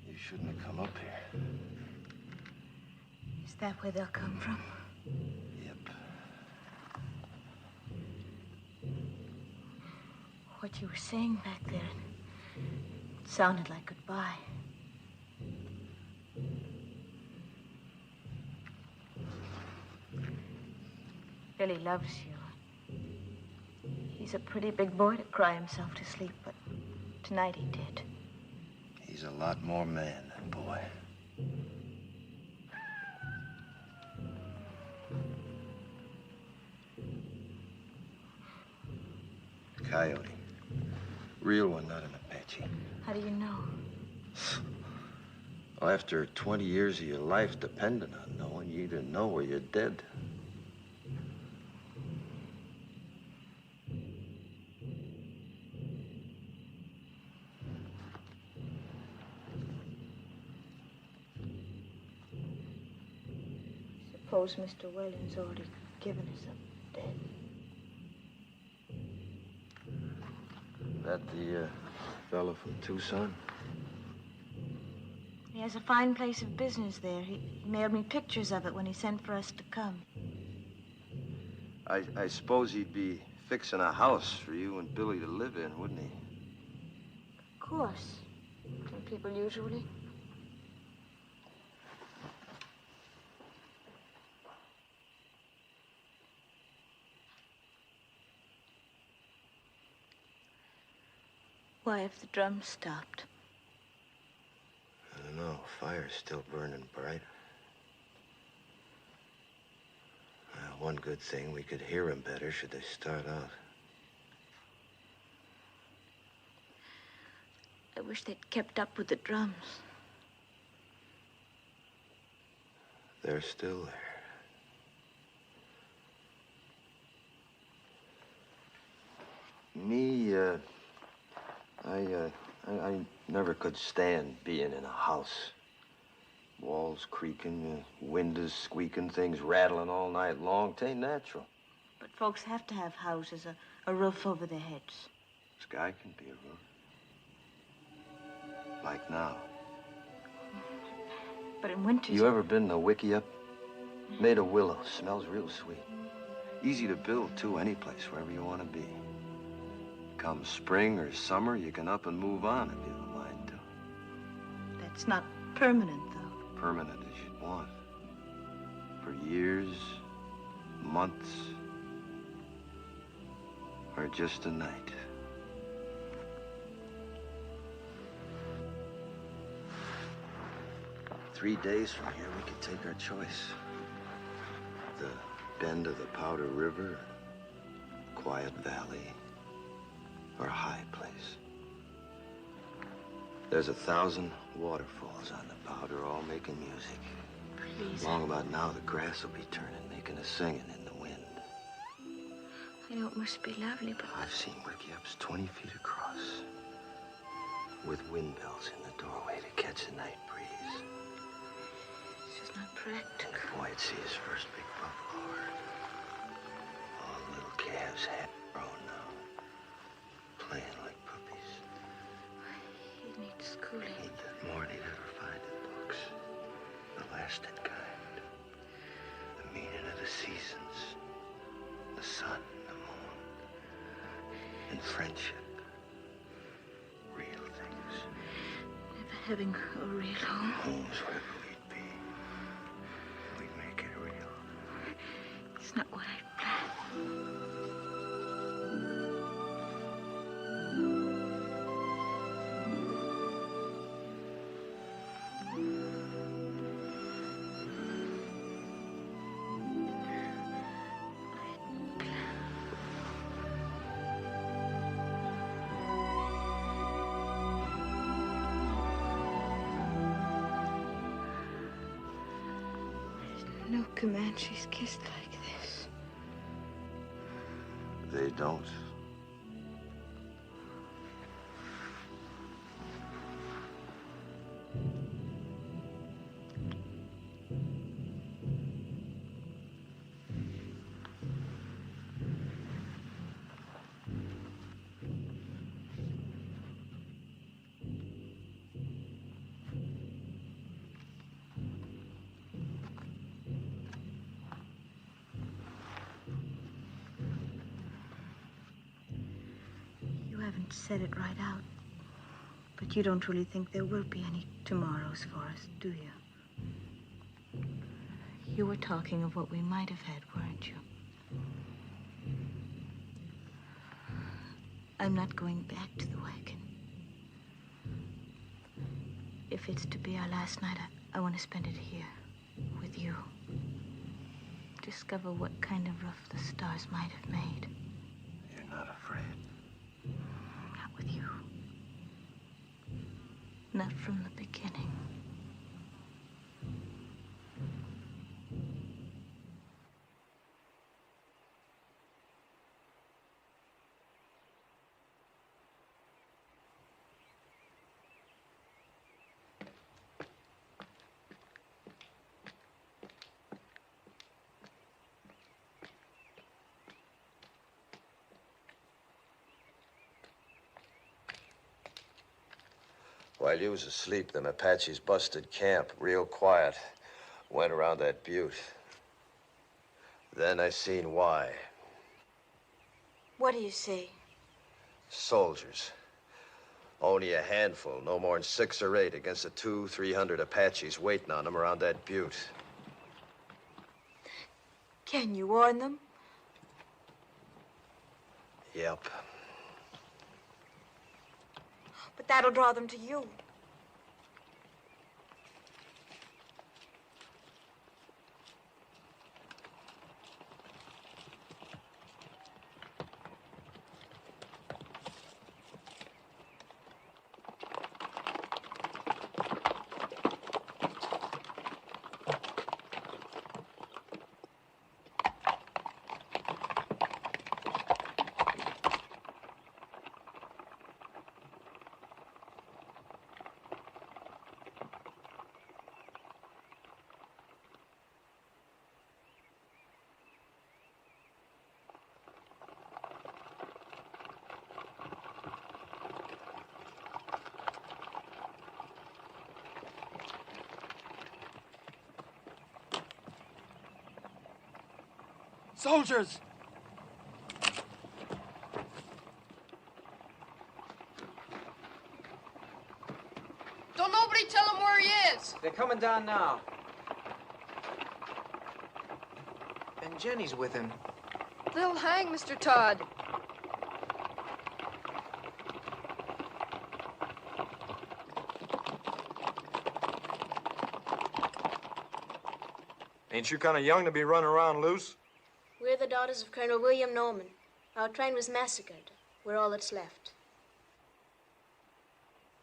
You shouldn't have come up here. Is that where they'll come from? Yep. What you were saying back there, it sounded like goodbye. Billy loves you. He's a pretty big boy to cry himself to sleep, but tonight he did. He's a lot more man than boy. Coyote. Real one, not an Apache. How do you know? Well, after 20 years of your life depending on knowing, you either know or you're dead. Suppose Mr. Whalen's already given us up dead. That the fellow from Tucson? He has a fine place of business there. He mailed me pictures of it when he sent for us to come. I suppose he'd be fixing a house for you and Billy to live in, wouldn't he? Of course. Don't people usually? Why have the drums stopped? I don't know. Fire's still burning bright. One good thing, we could hear them better should they start out. I wish they'd kept up with the drums. They're still there. Me, I never could stand being in a house. Walls creaking, windows squeaking, things rattling all night long. 'Tain't natural. But folks have to have houses, a roof over their heads. Sky can be a roof. Like now. But in winter... You ever been to Wickiup? Made of willow. Smells real sweet. Easy to build, too, any place, wherever you want to be. Come spring or summer, you can up and move on if you don't mind to. That's not permanent, though. Permanent as you'd want. For years, months, or just a night. Three days from here, we could take our choice. The bend of the Powder River, quiet valley, or a high place. There's 1,000 waterfalls on the Powder, all making music. Please. Long about now, the grass will be turning, making a singing in the wind. I know it must be lovely, but... I've seen Wickiups 20 feet across, with windmills in the doorway to catch the night breeze. It's just not practical. And the boy'd see his first big buffalo herd. All the little calves half grown now, playing like puppies. He'd need schooling. He'd that more than he'd ever find in books. The lasting kind. The meaning of the seasons. The sun, the moon. And friendship. Real things. Never having a real home. Homes wherever we'd be. We'd make it real. It's not what I planned. No Comanches kissed like this. They don't. You haven't said it right out. But you don't really think there will be any tomorrows for us, do you? You were talking of what we might have had, weren't you? I'm not going back to the wagon. If it's to be our last night, I want to spend it here, with you. Discover what kind of roof the stars might have made. You're not afraid. Not with you. Not from the beginning. While you was asleep, them Apaches busted camp, real quiet. Went around that butte. Then I seen why. What do you see? Soldiers. Only a handful, no more than 6 or 8 against the 200-300 Apaches waiting on them around that butte. Can you warn them? Yep. But that'll draw them to you. Soldiers! Don't nobody tell him where he is. They're coming down now. And Jenny's with him. They'll hang Mr. Todd. Ain't you kind of young to be running around loose? We're the daughters of Colonel William Norman. Our train was massacred. We're all that's left.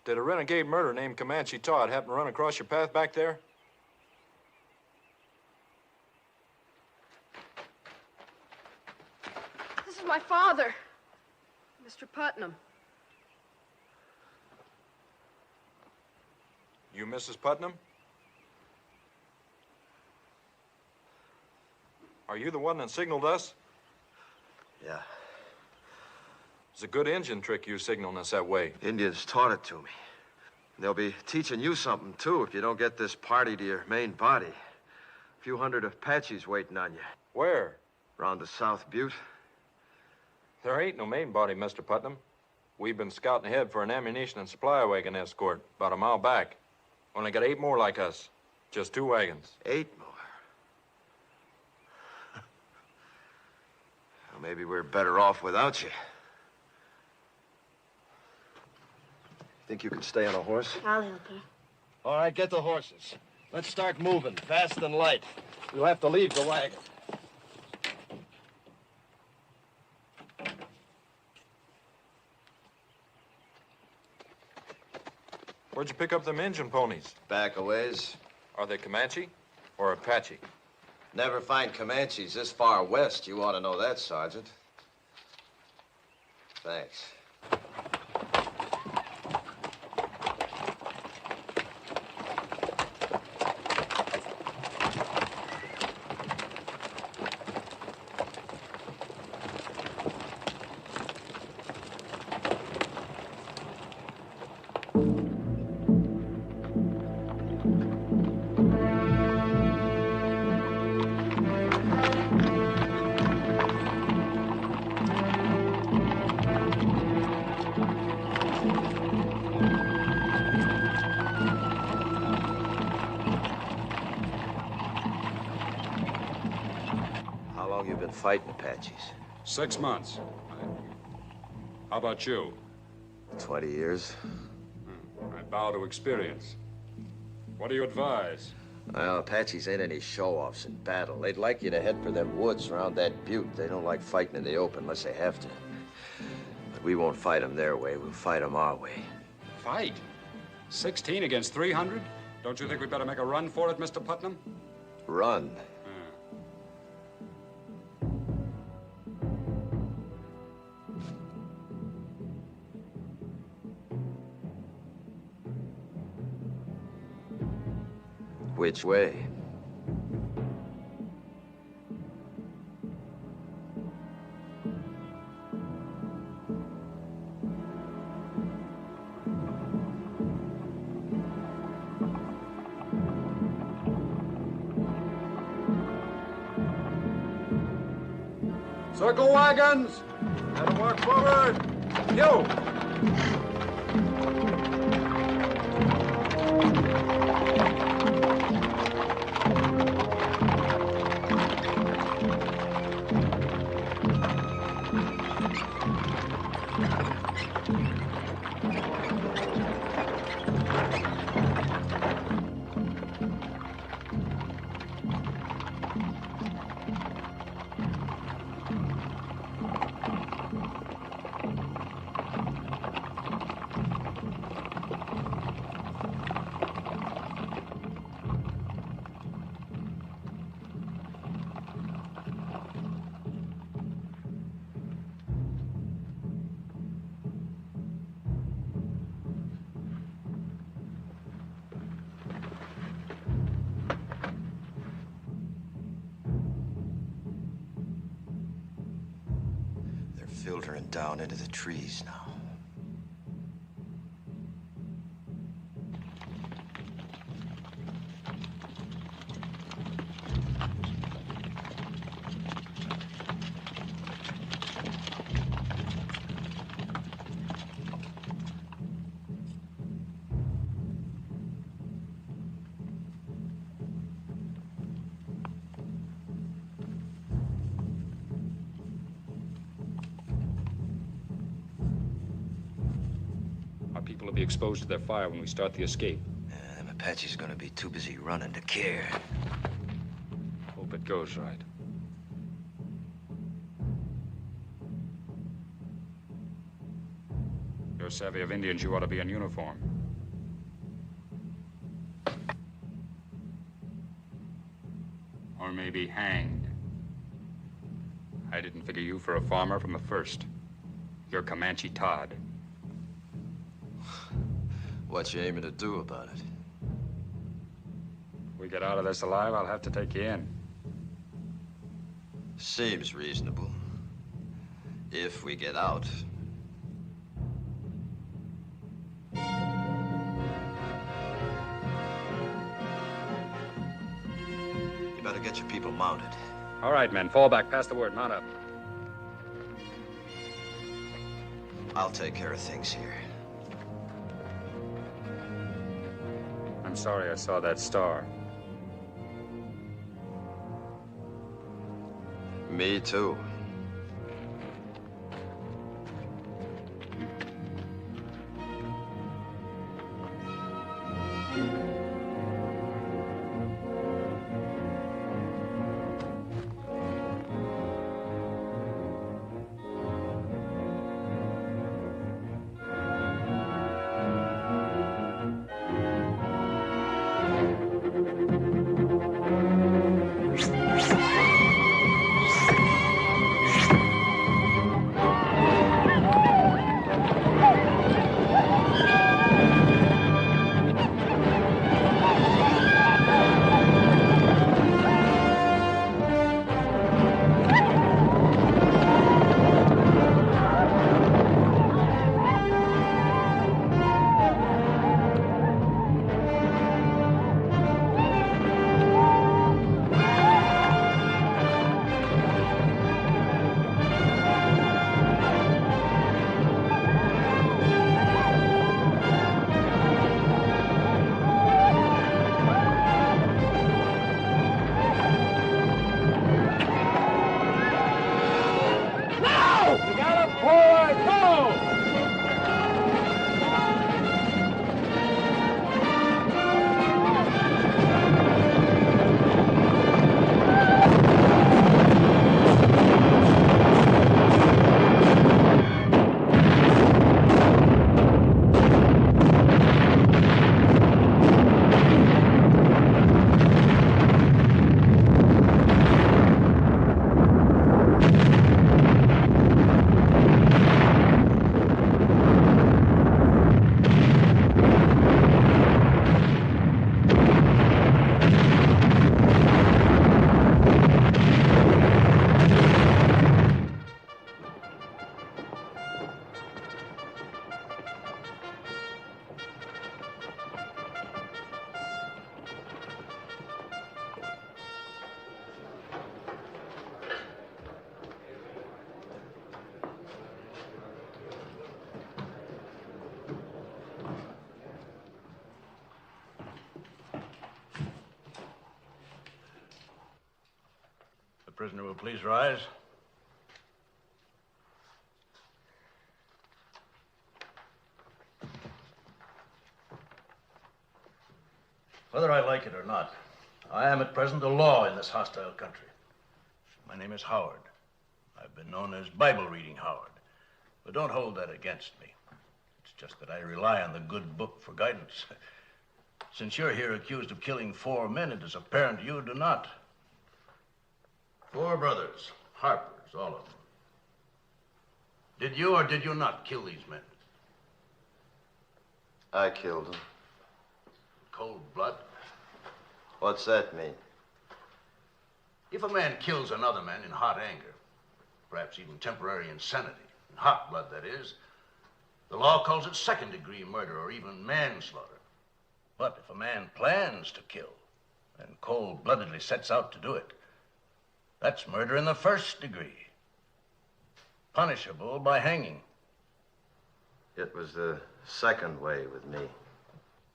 Did a renegade murderer named Comanche Todd happen to run across your path back there? This is my father, Mr. Putnam. You Mrs. Putnam? Are you the one that signaled us? Yeah. It's a good Indian trick you signaling us that way. Indians taught it to me. They'll be teaching you something, too, if you don't get this party to your main body. A few hundred Apaches waiting on you. Where? Around the South Butte. There ain't no main body, Mr. Putnam. We've been scouting ahead for an ammunition and supply wagon escort about a mile back. Only got 8 more like us. Just 2 wagons. 8 more? Well, maybe we're better off without you. Think you can stay on a horse? I'll help her. All right, get the horses. Let's start moving, fast and light. We'll have to leave the wagon. Where'd you pick up them Injun ponies? Back a ways. Are they Comanche or Apache? Never find Comanches this far west. You ought to know that, Sergeant. Thanks. Fighting Apaches. 6 months. How about you? 20 years. I bow to experience. What do you advise? Well, Apaches ain't any show-offs in battle. They'd like you to head for them woods around that butte. They don't like fighting in the open unless they have to. But we won't fight them their way. We'll fight them our way. Fight? 16 against 300? Don't you think we'd better make a run for it, Mr. Putnam? Run? Which way? Circle wagons! Gotta work forward! You! filtering down into the trees now. People will be exposed to their fire when we start the escape. Them Apache's gonna be too busy running to care. Hope it goes right. You're savvy of Indians, you ought to be in uniform. Or maybe hanged. I didn't figure you for a farmer from the first. You're Comanche Todd. What you aiming to do about it? If we get out of this alive, I'll have to take you in. Seems reasonable. If we get out. You better get your people mounted. All right, men, fall back. Pass the word. Mount up. I'll take care of things here. I'm sorry I saw that star. Me too. Prisoner will please rise. Whether I like it or not, I am at present a law in this hostile country. My name is Howard. I've been known as Bible Reading Howard, but don't hold that against me. It's just that I rely on the good book for guidance. Since you're here accused of killing 4 men, it is apparent you do not. 4 brothers, Harpers, all of them. Did you or did you not kill these men? I killed them. Cold blood? What's that mean? If a man kills another man in hot anger, perhaps even temporary insanity, hot blood, that is, the law calls it second-degree murder or even manslaughter. But if a man plans to kill and cold-bloodedly sets out to do it, that's murder in the first degree, punishable by hanging. It was the second way with me.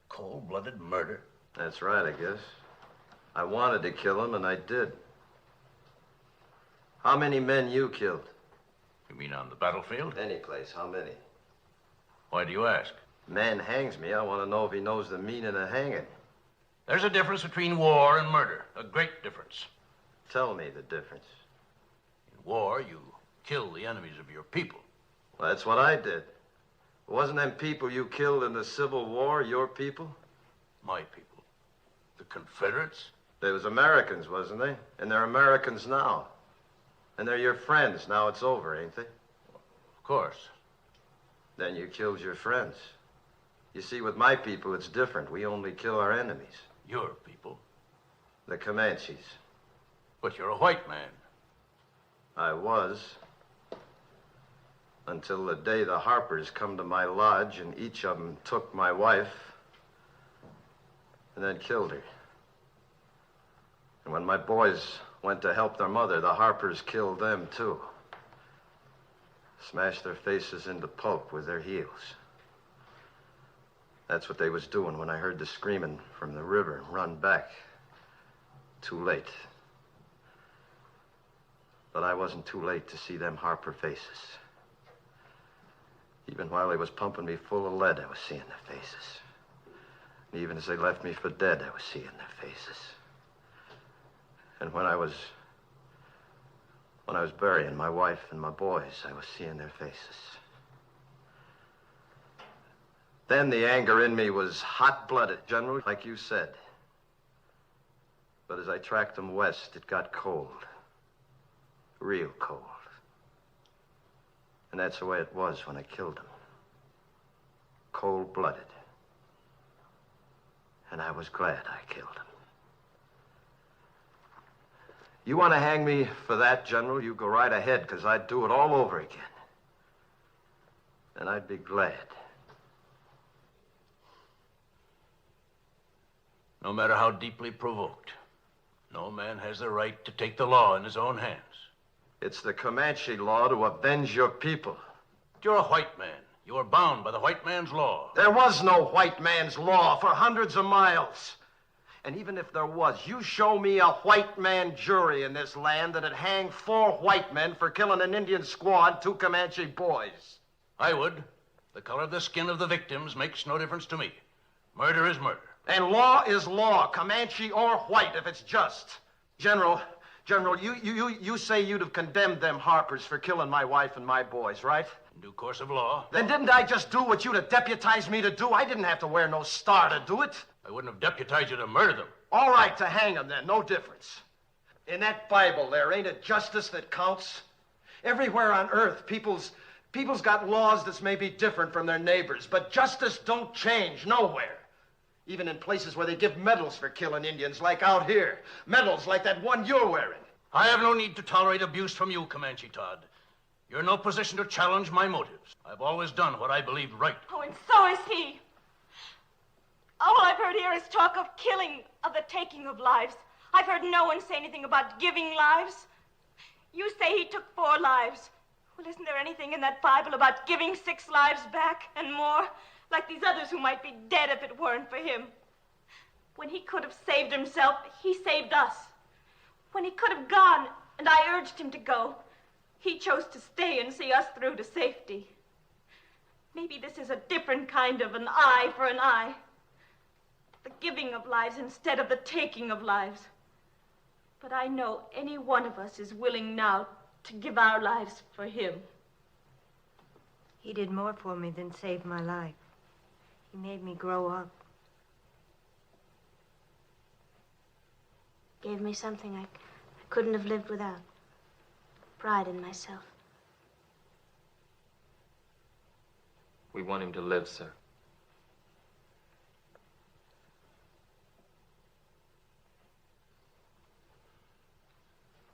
Cold-blooded murder? That's right, I guess. I wanted to kill him, and I did. How many men you killed? You mean on the battlefield? Any place. How many? Why do you ask? Man hangs me. I want to know if he knows the meaning of hanging. There's a difference between war and murder. A great difference. Tell me the difference. In war, you kill the enemies of your people. Well, that's what I did. Wasn't them people you killed in the Civil War your people? My people. The Confederates? They was Americans, wasn't they? And they're Americans now. And they're your friends. Now it's over, ain't they? Of course. Then you killed your friends. You see, with my people, it's different. We only kill our enemies. Your people? The Comanches. But you're a white man. I was. Until the day the Harpers come to my lodge and each of them took my wife and then killed her. And when my boys went to help their mother, the Harpers killed them, too. Smashed their faces into pulp with their heels. That's what they was doing when I heard the screaming from the river and run back. Too late. But I wasn't too late to see them Harper faces. Even while they was pumping me full of lead, I was seeing their faces. And even as they left me for dead, I was seeing their faces. And when I was burying my wife and my boys, I was seeing their faces. Then the anger in me was hot-blooded, General, like you said. But as I tracked them west, it got cold. Real cold. And that's the way it was when I killed them. Cold-blooded. And I was glad I killed them. You want to hang me for that, General? You go right ahead, because I'd do it all over again. And I'd be glad. No matter how deeply provoked, no man has the right to take the law in his own hands. It's the Comanche law to avenge your people. You're a white man. You are bound by the white man's law. There was no white man's law for hundreds of miles. And even if there was, you show me a white man jury in this land that'd hang 4 white men for killing an Indian squaw and 2 Comanche boys. I would. The color of the skin of the victims makes no difference to me. Murder is murder. And law is law, Comanche or white, if it's just. General, you say you'd have condemned them Harpers for killing my wife and my boys, right? In due course of law. Then didn't I just do what you'd have deputized me to do? I didn't have to wear no star to do it. I wouldn't have deputized you to murder them. All right, to hang them then, no difference. In that Bible there, ain't it justice that counts? Everywhere on earth, people's got laws that's maybe different from their neighbors, but justice don't change nowhere. Even in places where they give medals for killing Indians, like out here. Medals like that one you're wearing. I have no need to tolerate abuse from you, Comanche Todd. You're in no position to challenge my motives. I've always done what I believed right. Oh, and so is he. All I've heard here is talk of killing, of the taking of lives. I've heard no one say anything about giving lives. You say he took 4 lives. Well, isn't there anything in that Bible about giving 6 lives back and more? Like these others who might be dead if it weren't for him. When he could have saved himself, he saved us. When he could have gone, and I urged him to go, he chose to stay and see us through to safety. Maybe this is a different kind of an eye for an eye. The giving of lives instead of the taking of lives. But I know any one of us is willing now to give our lives for him. He did more for me than save my life. He made me grow up. Gave me something I couldn't have lived without. Pride in myself. We want him to live, sir.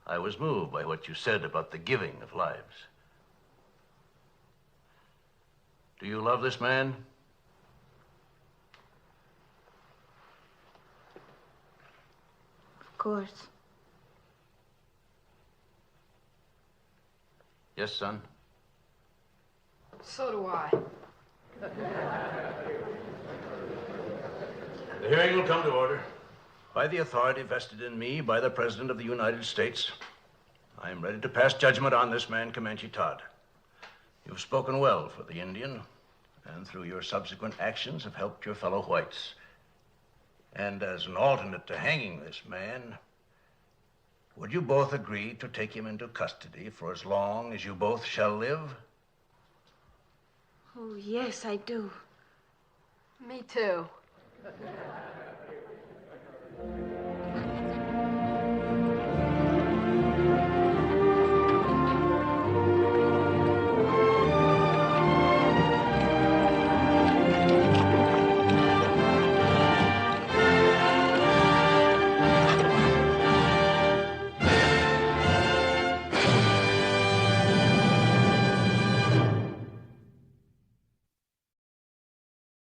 I was moved by what you said about the giving of lives. Do you love this man? Of course. Yes, son. So do I. The hearing will come to order. By the authority vested in me by the President of the United States, I am ready to pass judgment on this man, Comanche Todd. You've spoken well for the Indian, and through your subsequent actions have helped your fellow whites. And as an alternate to hanging this man, would you both agree to take him into custody for as long as you both shall live? Oh, yes, I do. Me too.